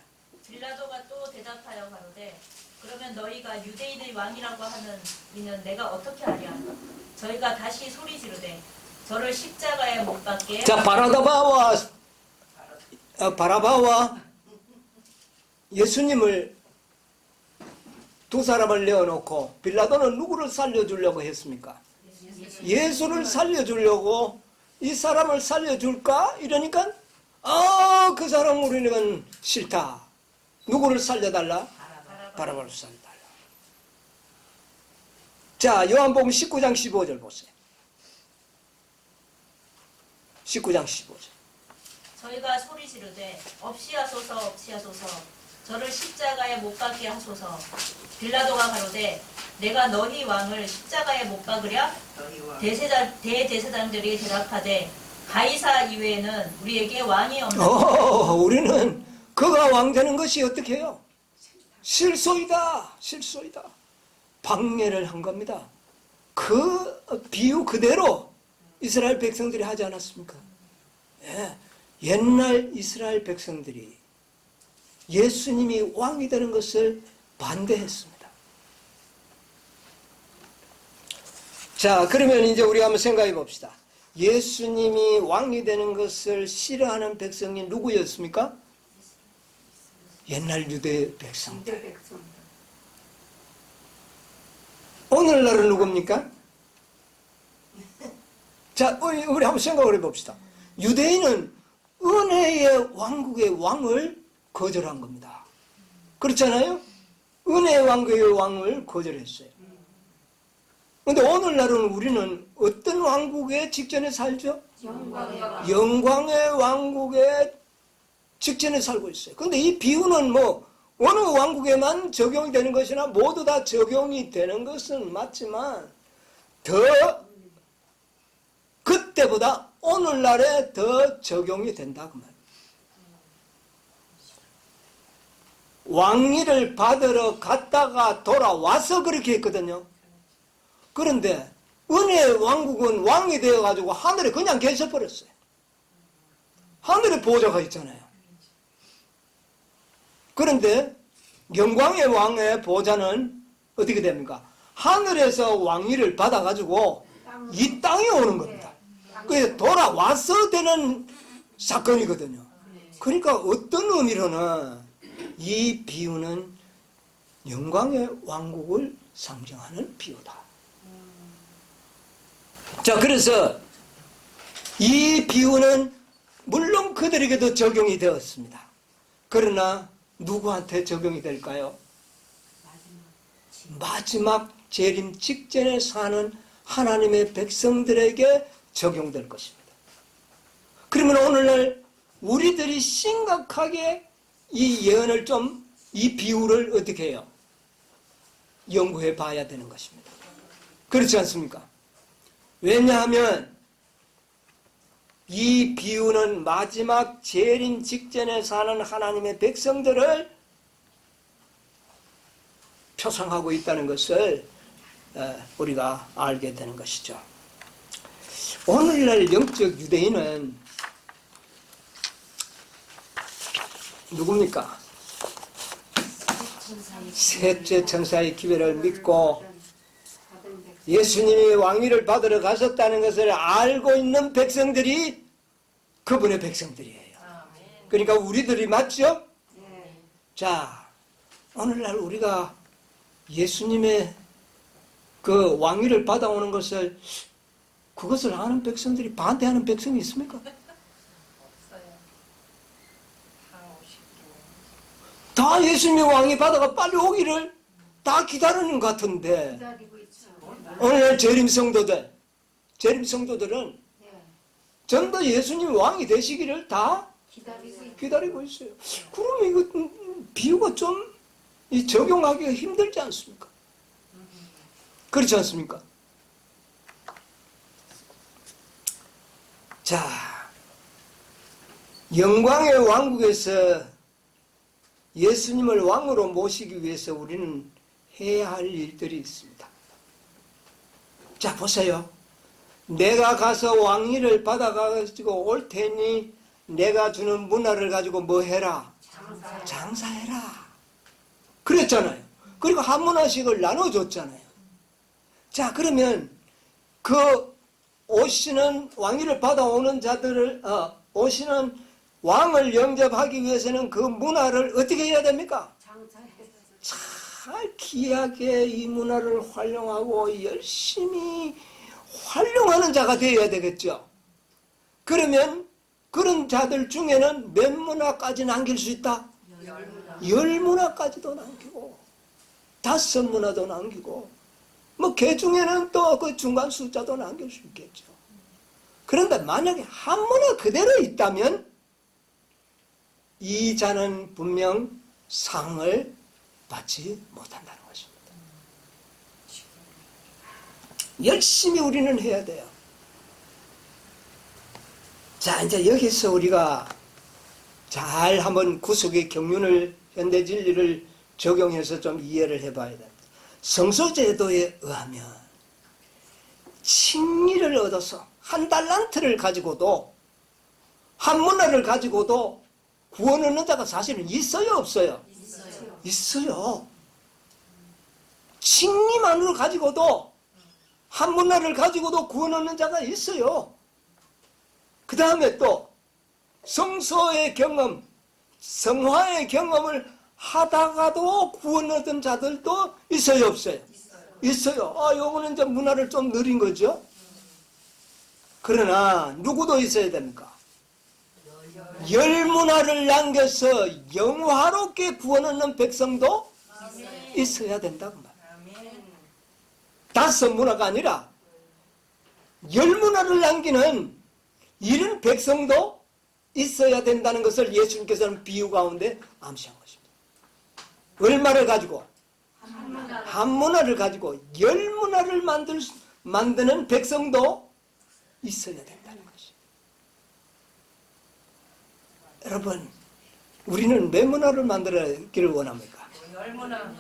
빌라도가 또 대답하여 가로되 그러면 너희가 유대인의 왕이라고 하는 이는 내가 어떻게 하랴? 저희가 다시 소리 지르되 저를 십자가에 못 박게. 자, 바라바와 예수님을 두 사람을 내어놓고 빌라도는 누구를 살려주려고 했습니까? 예수를 살려주려고 이 사람을 살려줄까? 이러니까 그 사람 우리는 싫다. 누구를 살려달라? 바라바를 살려달라. 자, 요한복음 19장 15절 보세요. 19장 15절. 저희가 소리 지르되 없이하소서 없이하소서 저를 십자가에 못 박게 하소서. 빌라도가 가로되 내가 너희 왕을 십자가에 못 박으랴? 대제사장들이 대답하되 가이사 이외에는 우리에게 왕이 없나이다. 우리는 그가 왕 되는 것이 어떻게 해요? 실소이다. 실소이다. 방해를 한 겁니다. 그 비유 그대로 이스라엘 백성들이 하지 않았습니까? 예. 옛날 이스라엘 백성들이 예수님이 왕이 되는 것을 반대했습니다. 자, 그러면 이제 우리가 한번 생각해 봅시다. 예수님이 왕이 되는 것을 싫어하는 백성이 누구였습니까? 옛날 유대 백성들. 오늘날은 누굽니까? 자, 우리 한번 생각을 해봅시다. 유대인은 은혜의 왕국의 왕을 거절한 겁니다. 그렇잖아요? 은혜의 왕국의 왕을 거절했어요. 그런데 오늘날은 우리는 어떤 왕국의 직전에 살죠? 영광의 왕국의 직전에 살고 있어요. 그런데 이 비유는 뭐 어느 왕국에만 적용이 되는 것이나 모두 다 적용이 되는 것은 맞지만 더 그때보다 오늘날에 더 적용이 된다 그 말이에요. 왕위를 받으러 갔다가 돌아와서 그렇게 했거든요. 그런데 은혜의 왕국은 왕이 되어가지고 하늘에 그냥 계셔버렸어요. 하늘에 보호자가 있잖아요. 그런데 영광의 왕의 보호자는 어떻게 됩니까? 하늘에서 왕위를 받아가지고 이 땅에 오는 겁니다. 그래서 돌아와서 되는 사건이거든요. 그러니까 어떤 의미로는 이 비유는 영광의 왕국을 상징하는 비유다. 자, 그래서 이 비유는 물론 그들에게도 적용이 되었습니다. 그러나 누구한테 적용이 될까요? 마지막 재림 직전에 사는 하나님의 백성들에게 적용될 것입니다. 그러면 오늘날 우리들이 심각하게 이 예언을 이 비유를 어떻게 해요? 연구해 봐야 되는 것입니다. 그렇지 않습니까? 왜냐하면 이 비유는 마지막 재림 직전에 사는 하나님의 백성들을 초상하고 있다는 것을 우리가 알게 되는 것이죠. 오늘날 영적 유대인은 누굽니까? 셋째 천사의 기별을 믿고 예수님이 왕위를 받으러 가셨다는 것을 알고 있는 백성들이 그분의 백성들이에요. 그러니까 우리들이 맞죠? 자, 오늘날 우리가 예수님의 그 왕위를 받아오는 것을 그것을 아는 백성들이 반대하는 백성이 있습니까? 다 예수님이 왕위 받아가 빨리 오기를 다 기다리는 것 같은데 오늘 재림 성도들은 전부 예수님 왕이 되시기를 다 기다리고 있어요. 그러면 이거 비유가 좀 적용하기가 힘들지 않습니까? 그렇지 않습니까? 자, 영광의 왕국에서 예수님을 왕으로 모시기 위해서 우리는 해야 할 일들이 있습니다. 자, 보세요. 내가 가서 왕위를 받아가지고 올 테니 내가 주는 문화를 가지고 뭐 해라? 장사해라. 그랬잖아요. 그리고 한 문화씩을 나눠줬잖아요. 자, 그러면 그 오시는 왕위를 받아오는 자들을 오시는 왕을 영접하기 위해서는 그 문화를 어떻게 해야 됩니까? 잘 귀하게 이 문화를 활용하고 열심히 활용하는 자가 되어야 되겠죠. 그러면 그런 자들 중에는 몇 문화까지 남길 수 있다? 10문화까지도 남기고 5문화도 남기고 뭐 그 중에는 또 그 중간 숫자도 남길 수 있겠죠. 그런데 만약에 한 문화 그대로 있다면 이 자는 분명 상을 받지 못한다는 것입니다. 열심히 우리는 해야 돼요. 자, 이제 여기서 우리가 잘 한번 구속의 경륜을 현대 진리를 적용해서 좀 이해를 해봐야 됩니다. 성소제도에 의하면 칭의를 얻어서 한 달란트를 가지고도 한 문화를 가지고도 구원 얻는 자가 사실은 있어요, 없어요? 있어요. 칭의만으로 가지고도 한 문화를 가지고도 구원 얻는 자가 있어요. 그 다음에 또 성소의 경험, 성화의 경험을 하다가도 구원 얻은 자들도 있어요, 없어요? 있어요. 요거는 이제 문화를 좀 느린 거죠. 그러나 누구도 있어야 됩니까? 10문화를 남겨서 영화롭게 구원 얻는 백성도 있어야 된다고 말이에요. 5문화가 아니라 10문화를 남기는 이런 백성도 있어야 된다는 것을 예수님께서는 비유 가운데 암시한 것입니다. 얼마를 가지고? 한 문화를 가지고 10문화를 만드는 백성도 있어야 된다는 것입니다. 여러분, 우리는 몇 문화를 만들기를 원합니까? 10문화.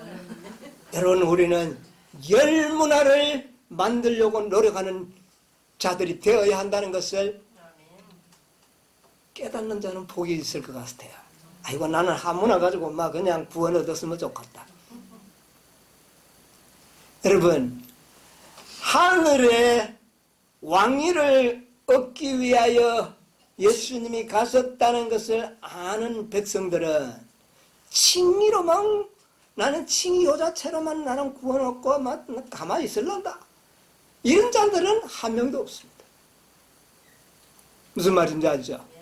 여러분, 우리는 10문화를 만들려고 노력하는 자들이 되어야 한다는 것을 깨닫는 자는 복이 있을 것 같아요. 아이고, 나는 한 문화 가지고 막 그냥 구원 얻었으면 좋겠다. 여러분, 하늘의 왕위를 얻기 위하여 예수님이 가셨다는 것을 아는 백성들은 칭의로만, 나는 칭의 요 자체로만 나는 구원 얻고 가만히 있을란다. 이런 자들은 한 명도 없습니다. 무슨 말인지 알죠?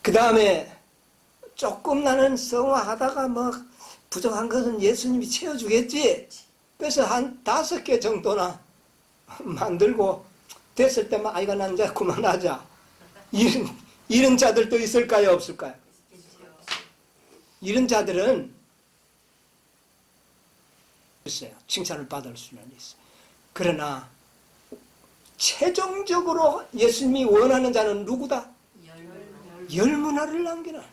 그 다음에 조금 나는 성화하다가 뭐 부족한 것은 예수님이 채워주겠지. 그래서 한 5개 정도나 만들고 됐을 때만 아이가 난 이제 그만하자. 이런 자들도 있을까요, 없을까요? 이런 자들은 있어요. 칭찬을 받을 수는 있어요. 그러나 최종적으로 예수님이 원하는 자는 누구다? 10문화를 남기는.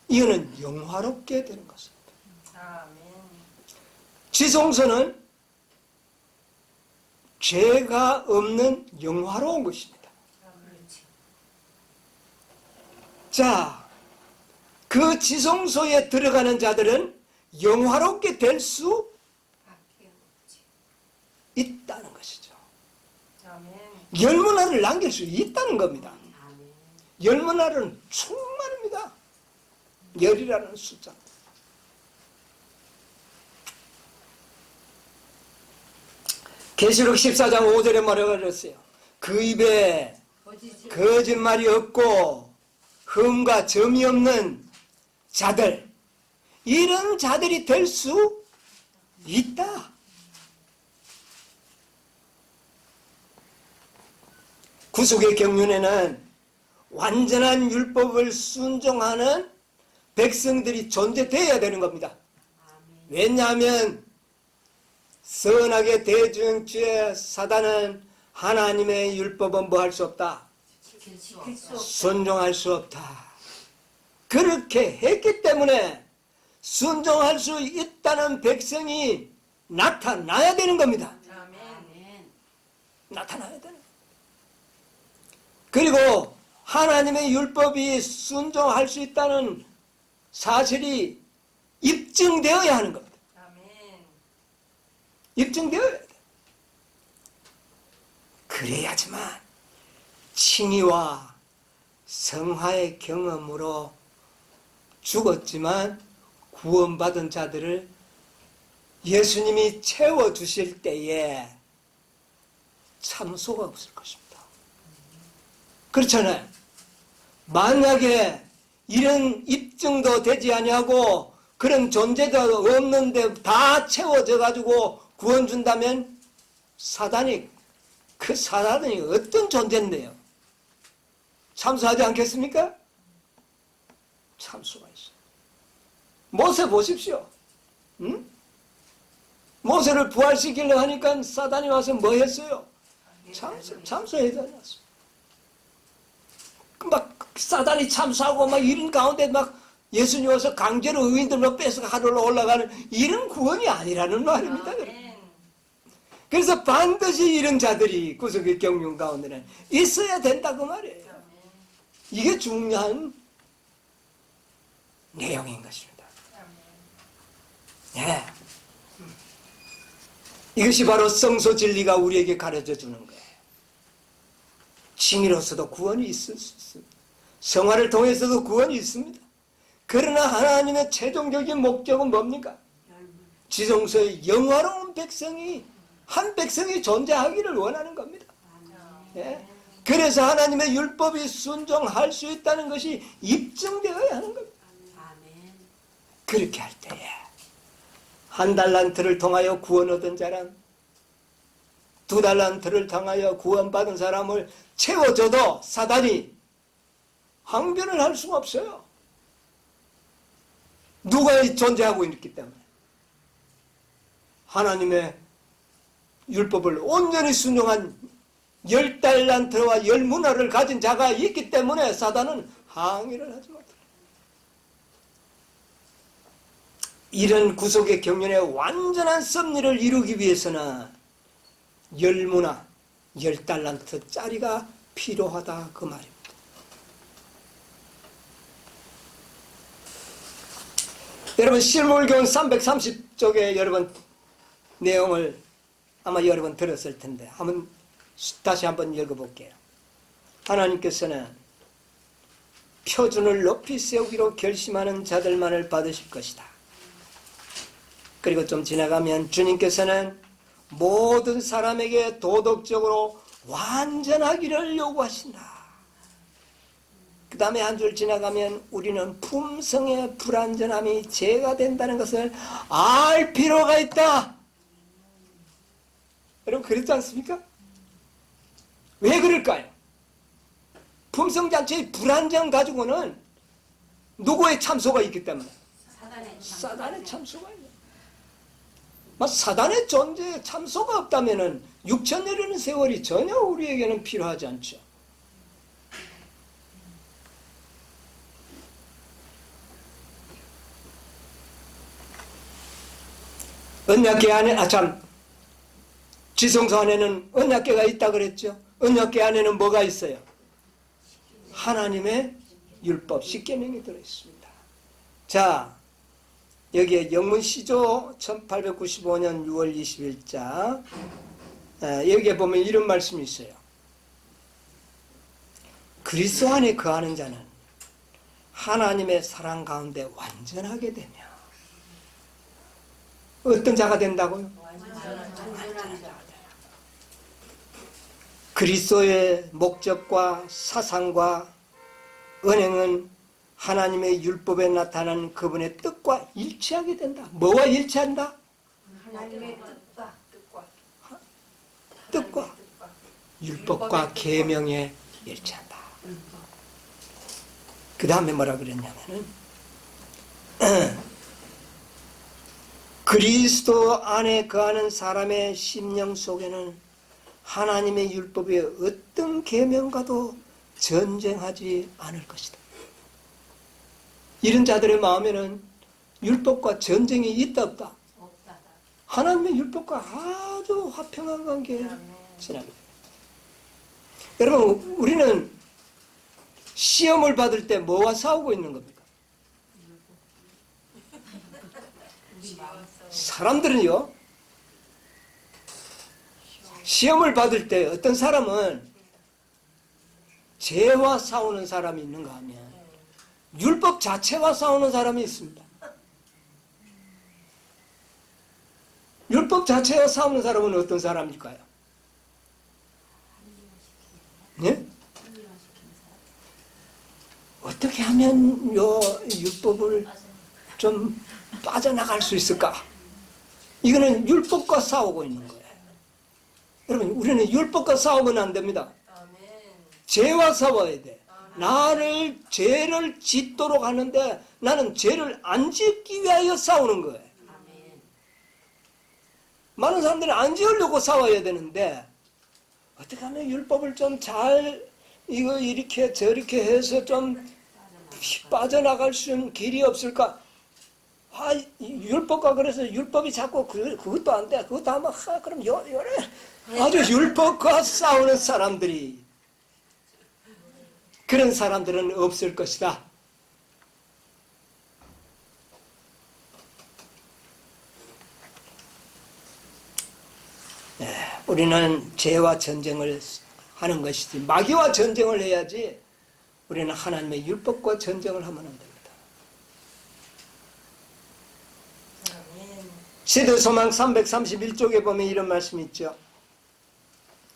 이거는 영화롭게 되는 것입니다. 지성소는 죄가 없는 영화로운 것입니다. 자, 그 지성소에 들어가는 자들은 영화롭게 될 수 있다는 것이죠. 열문화를 남길 수 있다는 겁니다. 열문화는 충만합니다. 열이라는 숫자. 계시록 14장 5절에 말해버렸어요. 그 입에 거짓말이 없고 흠과 점이 없는 자들, 이런 자들이 될 수 있다. 구속의 경륜에는 완전한 율법을 순종하는 백성들이 존재되어야 되는 겁니다. 왜냐하면 선하게 대중주의 사단은 하나님의 율법은 뭐 할 수 없다? 순종할 수 없다. 그렇게 했기 때문에 순종할 수 있다는 백성이 나타나야 되는 겁니다. 나타나야 되는 겁니다. 그리고 하나님의 율법이 순종할 수 있다는 사실이 입증되어야 하는 겁니다. 입증되어야 돼. 그래야지만 칭의와 성화의 경험으로 죽었지만 구원받은 자들을 예수님이 채워주실 때에 참소가 없을 것입니다. 그렇잖아요. 만약에 이런 입증도 되지 아니하고 그런 존재도 없는데 다 채워져 가지고 구원 준다면 그 사단이 어떤 존재인데요? 참소하지 않겠습니까? 참소가 있어요. 모세 보십시오. 응? 모세를 부활시키려고 하니까 사단이 와서 뭐 했어요? 참소해야 않았어요. 막 사단이 참소하고 막 이런 가운데 막 예수님 와서 강제로 의인들로 뺏어 하늘로 올라가는 이런 구원이 아니라는 말입니다. 그래서 반드시 이런 자들이 구속의 경륜 가운데는 있어야 된다고 말이에요. 이게 중요한 내용인 것입니다. 예. 이것이 바로 성소 진리가 우리에게 가르쳐 주는 거예요. 칭의로서도 구원이 있을 수 있습니다. 성화를 통해서도 구원이 있습니다. 그러나 하나님의 최종적인 목적은 뭡니까? 지성소의 영화로운 백성이 한 백성이 존재하기를 원하는 겁니다. 예? 그래서 하나님의 율법이 순종할 수 있다는 것이 입증되어야 하는 겁니다. 그렇게 할 때에 한 달란트를 통하여 구원 얻은 자란 두 달란트를 통하여 구원받은 사람을 채워줘도 사단이 항변을 할 수가 없어요. 누가 존재하고 있기 때문에. 하나님의 율법을 온전히 순종한 10달란트와 10문화를 가진 자가 있기 때문에 사단은 항의를 하지 못합니다. 이런 구속의 경륜의 완전한 섭리를 이루기 위해서는 10문화, 10달란트짜리가 필요하다 그 말입니다. 여러분 실물교훈 330쪽에 여러분 내용을 아마 여러 번 들었을 텐데 다시 한번 읽어볼게요. 하나님께서는 표준을 높이 세우기로 결심하는 자들만을 받으실 것이다. 그리고 좀 지나가면 주님께서는 모든 사람에게 도덕적으로 완전하기를 요구하신다. 그 다음에 한 줄 지나가면 우리는 품성의 불완전함이 죄가 된다는 것을 알 필요가 있다. 여러분 그렇지 않습니까? 왜 그럴까요? 품성자체의 불완전 가지고는 누구의 참소가 있기 때문에? 사단의 참소가 있는. 사단의 존재에 참소가 없다면 육천 내려는 세월이 전혀 우리에게는 필요하지 않죠. 언약궤 안에 지성소 안에는 언약궤가 있다 그랬죠. 언약궤 안에는 뭐가 있어요? 하나님의 율법 10계명이 들어있습니다. 자, 여기에 영문시조 1895년 6월 20일자 여기에 보면 이런 말씀이 있어요. 그리스도 안에 거하는 자는 하나님의 사랑 가운데 완전하게 되며 어떤 자가 된다고요? 완전한 자가 된다. 그리스도의 목적과 사상과 은행은 하나님의 율법에 나타난 그분의 뜻과 일치하게 된다. 뭐와 일치한다? 하나님의 뜻과 율법과 계명에 일치한다. 그 다음에 뭐라 그랬냐면은 그리스도 안에 거하는 사람의 심령 속에는 하나님의 율법의 어떤 계명과도 전쟁하지 않을 것이다. 이런 자들의 마음에는 율법과 전쟁이 있다 없다? 없다. 하나님의 율법과 아주 화평한 관계에 지나게 됩니다. 여러분, 우리는 시험을 받을 때 뭐와 싸우고 있는 겁니까? 사람들은요, 시험을 받을 때 어떤 사람은 죄와 싸우는 사람이 있는가 하면 율법 자체와 싸우는 사람이 있습니다. 율법 자체와 싸우는 사람은 어떤 사람일까요? 네? 어떻게 하면 요 율법을 좀 빠져나갈 수 있을까? 이거는 율법과 싸우고 있는 거예요. 여러분, 우리는 율법과 싸우면 안 됩니다. 죄와 싸워야 돼. 나를 죄를 짓도록 하는데 나는 죄를 안 짓기 위하여 싸우는 거예요. 많은 사람들이 안 지으려고 싸워야 되는데 어떻게 하면 율법을 좀 잘 이거 이렇게 저렇게 해서 좀 빠져나갈 수 있는 길이 없을까? 율법과 그래서 율법이 자꾸 그것도 안 돼. 그것도 하면 그럼 요래 아주 율법과 싸우는 사람들이 그런 사람들은 없을 것이다. 네, 우리는 죄와 전쟁을 하는 것이지 마귀와 전쟁을 해야지 우리는 하나님의 율법과 전쟁을 하면 안 됩니다. 세대소망 331쪽에 보면 이런 말씀이 있죠.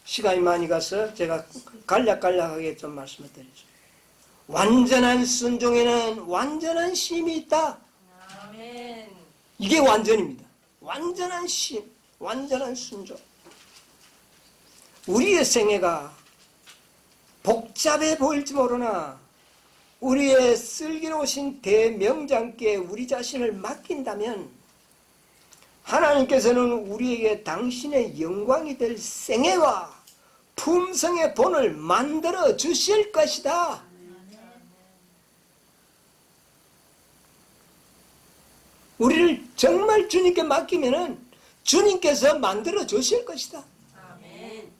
시간이 많이 가서 제가 간략하게 좀 말씀을 드리죠. 완전한 순종에는 완전한 쉼이 있다. 아멘. 이게 완전입니다. 완전한 쉼, 완전한 순종. 우리의 생애가 복잡해 보일지 모르나 우리의 슬기로우신 대명장께 우리 자신을 맡긴다면 하나님께서는 우리에게 당신의 영광이 될 생애와 품성의 본을 만들어 주실 것이다. 우리를 정말 주님께 맡기면은 주님께서 만들어 주실 것이다. 아멘.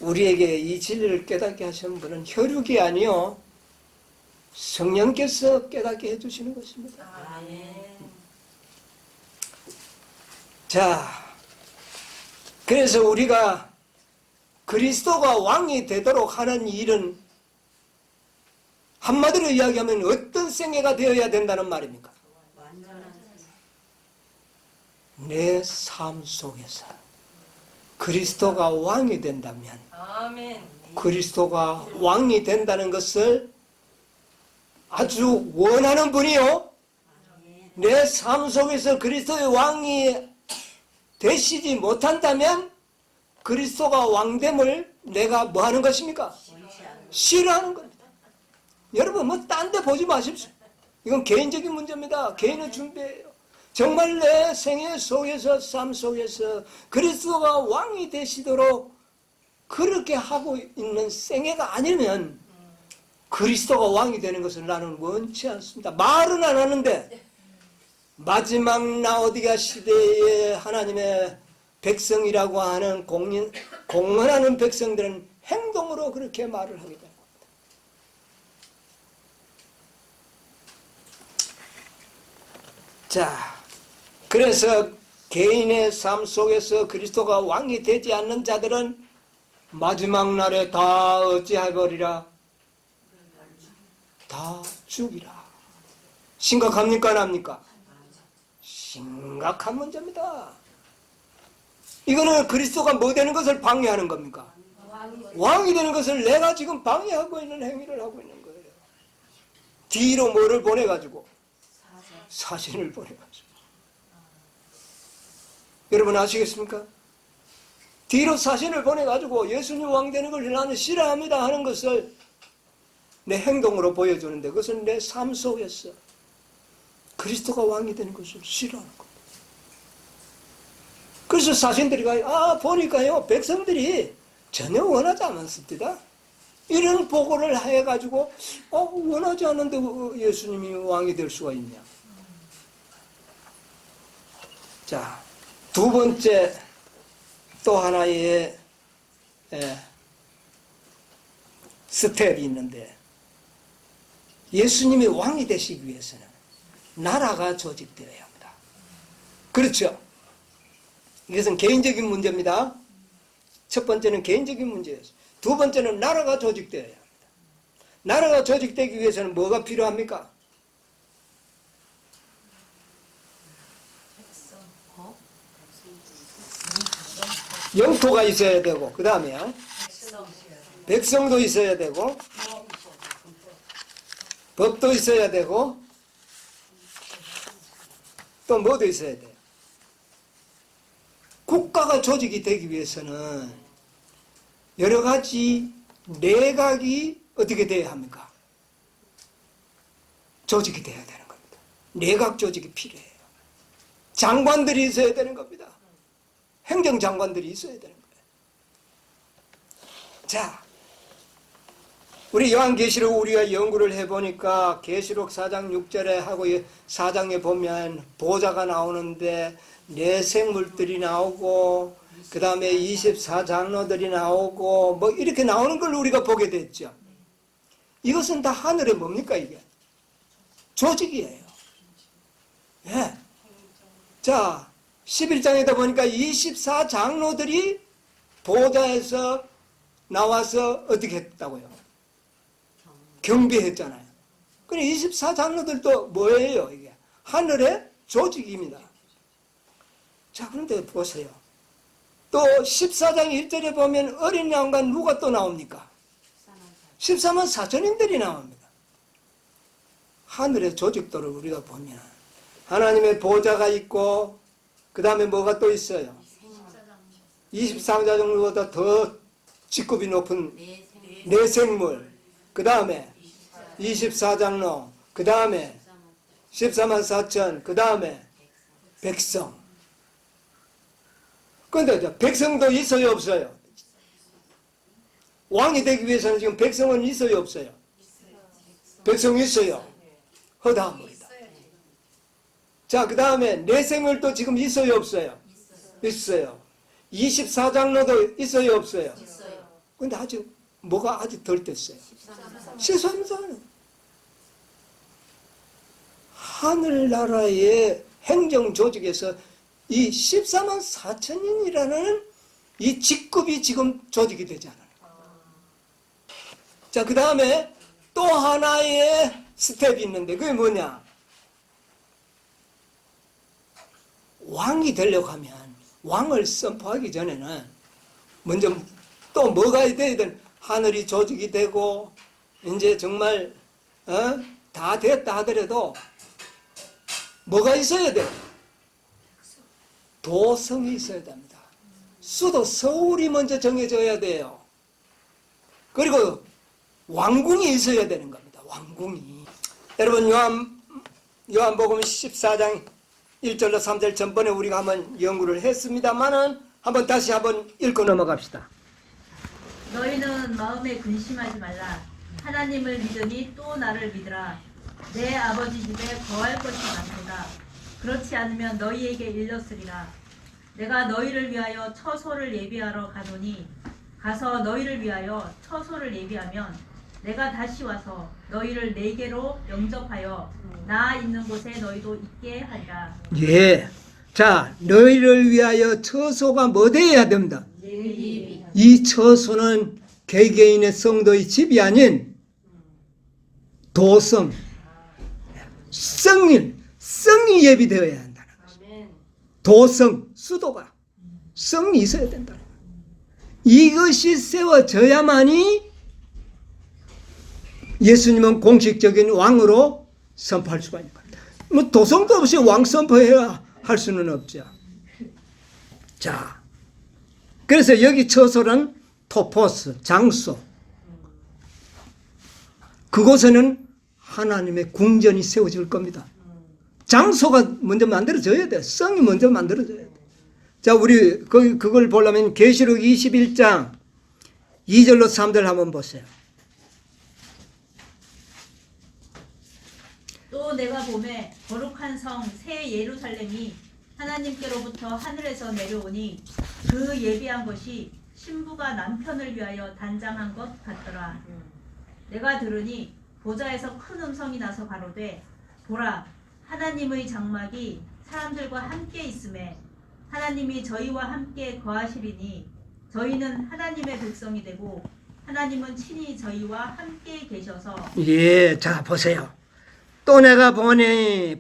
우리에게 이 진리를 깨닫게 하신 분은 혈육이 아니요 성령께서 깨닫게 해주시는 것입니다. 아멘. 자, 그래서 우리가 그리스도가 왕이 되도록 하는 일은 한마디로 이야기하면 어떤 생애가 되어야 된다는 말입니까? 완전한 내 삶 속에서 그리스도가 왕이 된다면 아멘. 그리스도가 왕이 된다는 것을 아주 원하는 분이요. 내 삶 속에서 그리스도의 왕이 되시지 못한다면 그리스도가 왕됨을 내가 뭐 하는 것입니까? 싫어하는 겁니다. 여러분 뭐 딴 데 보지 마십시오. 이건 개인적인 문제입니다. 개인의 준비예요. 정말 내 생애 속에서 삶 속에서 그리스도가 왕이 되시도록 그렇게 하고 있는 생애가 아니면 그리스도가 왕이 되는 것을 나는 원치 않습니다. 말은 안 하는데 마지막 라오디게아 시대의 하나님의 백성이라고 하는 공언하는 백성들은 행동으로 그렇게 말을 하게 됩니다. 자, 그래서 개인의 삶 속에서 그리스도가 왕이 되지 않는 자들은 마지막 날에 다 어찌해버리라? 다 죽이라. 심각합니까? 안 합니까? 심각한 문제입니다. 이거는 그리스도가 뭐 되는 것을 방해하는 겁니까? 왕이 되는 것을 내가 지금 방해하고 있는 행위를 하고 있는 거예요. 뒤로 뭐를 보내가지고? 사신을 보내가지고. 여러분 아시겠습니까? 뒤로 사신을 보내가지고 예수님 왕 되는 걸 나는 싫어합니다 하는 것을 내 행동으로 보여주는데 그것은 내 삶 속에서 그리스도가 왕이 되는 것을 싫어하는 겁니다. 그래서 사신들이 가요. 보니까요 백성들이 전혀 원하지 않았습니다. 이런 보고를 해가지고 원하지 않는데 예수님이 왕이 될 수가 있냐. 자, 두 번째 또 하나의 스텝이 있는데 예수님이 왕이 되시기 위해서는 나라가 조직되어야 합니다. 그렇죠? 이것은 개인적인 문제입니다. 첫 번째는 개인적인 문제였어요. 두 번째는 나라가 조직되어야 합니다. 나라가 조직되기 위해서는 뭐가 필요합니까? 영토가 있어야 되고 그 다음에 백성도 있어야 되고 법도 있어야 되고 또 뭐도 있어야 돼요. 국가가 조직이 되기 위해서는 여러 가지 내각이 어떻게 돼야 합니까? 조직이 돼야 되는 겁니다. 내각 조직이 필요해요. 장관들이 있어야 되는 겁니다. 행정장관들이 있어야 되는 거예요. 자, 우리 요한계시록 우리가 연구를 해보니까 계시록 4장 6절에 하고 4장에 보면 보좌가 나오는데 네 생물들이 나오고 그 다음에 24장로들이 나오고 뭐 이렇게 나오는 걸 우리가 보게 됐죠. 이것은 다 하늘에 뭡니까 이게? 조직이에요. 예. 자, 11장에다 보니까 24장로들이 보좌에서 나와서 어떻게 했다고요? 경배했잖아요. 그럼 24장로들도 뭐예요? 이게 하늘의 조직입니다. 자, 그런데 보세요. 또 14장 1절에 보면 어린 양과 누가 또 나옵니까? 14만 4천인들이 나옵니다. 하늘의 조직도를 우리가 보면 하나님의 보좌가 있고 그 다음에 뭐가 또 있어요? 24장로보다 더 직급이 높은 네 생물, 그 다음에 24장로, 그 다음에 14만 4천, 그 다음에 백성. 그런데 백성도 있어요 없어요? 왕이 되기 위해서는 지금 백성은 있어요 없어요? 백성 있어요. 허다합니다. 자, 그 다음에 내 생물도 지금 있어요 없어요? 있어요. 24장로도 있어요 없어요? 근데 아직 뭐가 아직 덜 됐어요. 13장. 하늘나라의 행정조직에서 이 14만 4천인이라는 이 직급이 지금 조직이 되지 않아요. 자, 그 다음에 또 하나의 스텝이 있는데 그게 뭐냐? 왕이 되려고 하면 왕을 선포하기 전에는 먼저 또 뭐가 돼야 되는 하늘이 조직이 되고 이제 정말 다 됐다 하더라도 뭐가 있어야 돼요? 도성이 있어야 됩니다. 수도 서울이 먼저 정해져야 돼요. 그리고 왕궁이 있어야 되는 겁니다. 왕궁이. 여러분 요한복음 14장 1절로 3절 전번에 우리가 한번 연구를 했습니다만은 한번 다시 한번 읽고 넘어갑시다. 너희는 마음에 근심하지 말라. 하나님을 믿으니 또 나를 믿으라. 내 아버지 집에 거할 것이 많도다. 그렇지 않으면 너희에게 일렀으리라. 내가 너희를 위하여 처소를 예비하러 가노니 가서 너희를 위하여 처소를 예비하면 내가 다시 와서 너희를 내게로 영접하여 나 있는 곳에 너희도 있게 하리라. 예. 자, 너희를 위하여 처소가 뭐 되어야 됩니다. 이 처소는 개개인의 성도의 집이 아닌 도성, 성이 예비되어야 한다는 것입니다. 도성, 수도가 성이 있어야 된다. 이것이 세워져야만이 예수님은 공식적인 왕으로 선포할 수가 있는 겁니다. 뭐 도성도 없이 왕 선포해야 할 수는 없죠. 자, 그래서 여기 처소는 토포스, 장소. 그곳에는 하나님의 궁전이 세워질 겁니다. 장소가 먼저 만들어져야 돼. 성이 먼저 만들어져야 돼. 자, 우리 그걸 보려면 계시록 21장 2절로 3절 한번 보세요. 또 내가 보매 거룩한 성 새 예루살렘이 하나님께로부터 하늘에서 내려오니 그 예비한 것이 신부가 남편을 위하여 단장한 것 같더라. 내가 들으니 보좌에서 큰 음성이 나서 가로되 보라 하나님의 장막이 사람들과 함께 있음에 하나님이 저희와 함께 거하시리니 저희는 하나님의 백성이 되고 하나님은 친히 저희와 함께 계셔서. 예, 자 보세요. 또 내가 보니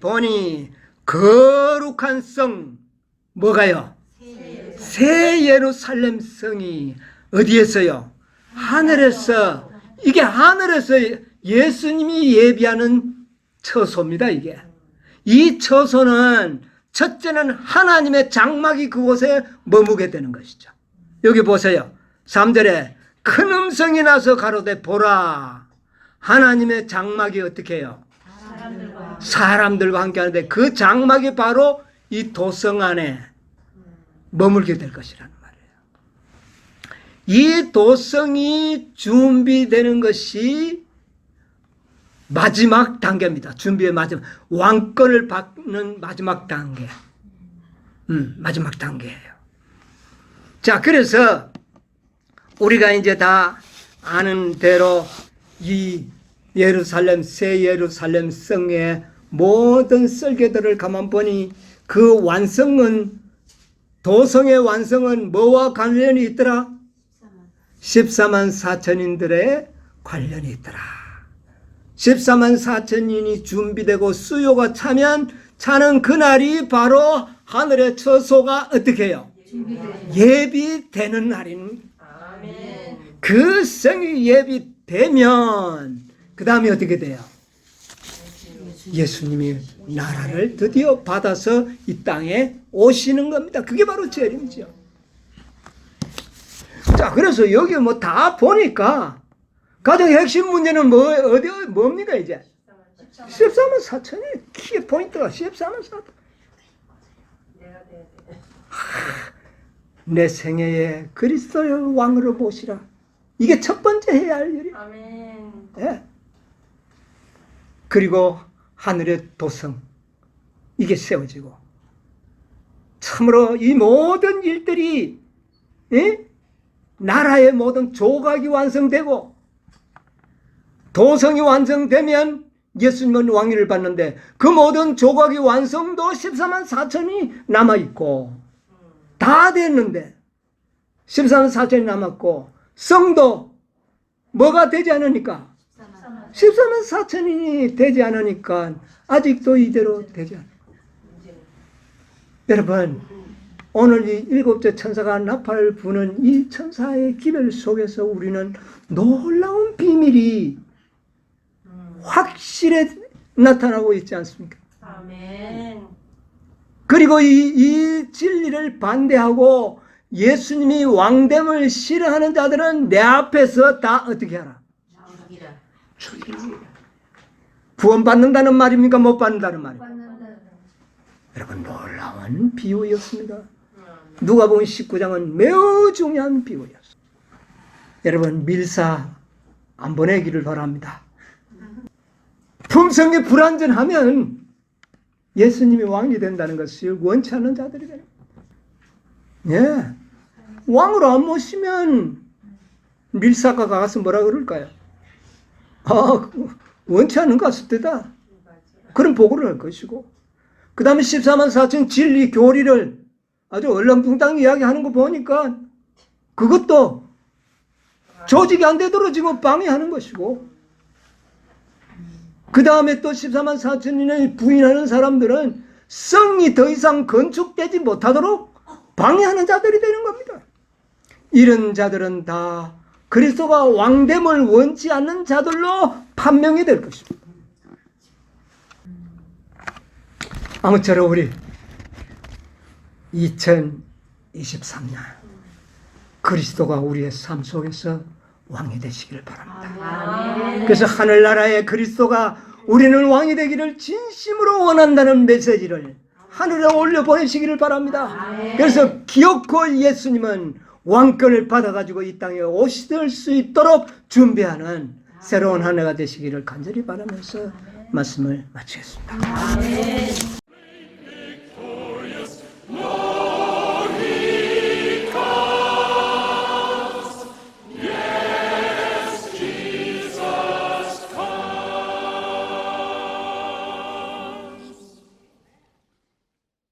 거룩한 성 뭐가요? 새 예루살렘 성이 어디에서요? 하늘에서. 이게 하늘에서 예수님이 예비하는 처소입니다. 이게 이 처소는 첫째는 하나님의 장막이 그곳에 머무게 되는 것이죠. 여기 보세요. 3절에 큰 음성이 나서 가로되 보라 하나님의 장막이 어떻게 해요? 사람들과 함께 하는데 그 장막이 바로 이 도성 안에 머물게 될 것이라는 말이에요. 이 도성이 준비되는 것이 마지막 단계입니다. 준비의 마지막, 왕권을 받는 마지막 단계. 마지막 단계예요. 자, 그래서 우리가 이제 다 아는 대로 이 예루살렘, 새 예루살렘 성의 모든 설계들을 가만 보니 그 완성은, 도성의 완성은 뭐와 관련이 있더라? 14만 4천인들의 관련이 있더라. 14만 4천인이 준비되고 수요가 차면 차는 그날이 바로 하늘의 처소가 어떻게 해요? 예비되는 날인. 그 성이 예비되면 그 다음에 어떻게 돼요? 예수님이 나라를 드디어 받아서 이 땅에 오시는 겁니다. 그게 바로 재림이죠. 자, 그래서 여기 뭐 다 보니까 가장 핵심 문제는 뭡니까 이제? 14만 4천이 키 포인트가 14만 4천. 내 생애에 그리스도의 왕으로 모시라. 이게 첫 번째 해야 할 일이야. 네. 그리고 하늘의 도성 이게 세워지고 참으로 이 모든 일들이 나라의 모든 조각이 완성되고 도성이 완성되면 예수님은 왕위를 받는데 그 모든 조각이 완성도 14만 4천이 남아있고 다 됐는데 14만 4천이 남았고 성도 뭐가 되지 않으니까 14만 4천이 되지 않으니까 아직도 이대로 되지 않아요. 여러분 오늘 이 일곱째 천사가 나팔을 부는 이 천사의 기별 속에서 우리는 놀라운 비밀이 확실히 나타나고 있지 않습니까? 아멘. 그리고 이 진리를 반대하고 예수님이 왕됨을 싫어하는 자들은 내 앞에서 다 어떻게 하라? 죽이라. 구원받는다는 말입니까? 못 받는다는 말입니까? 여러분 놀라운 비유였습니다. 누가복음 19장은 매우 중요한 비유였어요. 여러분 밀사 안 보내기를 바랍니다. 품성이 불완전하면 예수님이 왕이 된다는 것을 원치 않는 자들이 됩니다. 예. 왕으로 안 모시면 밀사가가 가서 뭐라 그럴까요? 원치 않는 가수대다. 그런 보고를 할 것이고, 그 다음에 14만 4천 진리 교리를 아주 얼렁뚱땅 이야기하는 거 보니까 그것도 조직이 안 되도록 지금 방해하는 것이고, 그 다음에 또 14만 4천인을 부인하는 사람들은 성이 더 이상 건축되지 못하도록 방해하는 자들이 되는 겁니다. 이런 자들은 다 그리스도가 왕됨을 원치 않는 자들로 판명이 될 것입니다. 아무쪼록 우리 2023년 그리스도가 우리의 삶 속에서 왕이 되시기를 바랍니다. 그래서 하늘나라의 그리스도가 우리는 왕이 되기를 진심으로 원한다는 메시지를 하늘에 올려 보내시기를 바랍니다. 그래서 기어코 예수님은 왕권을 받아가지고 이 땅에 오실 수 있도록 준비하는 새로운 한 해가 되시기를 간절히 바라면서 말씀을 마치겠습니다.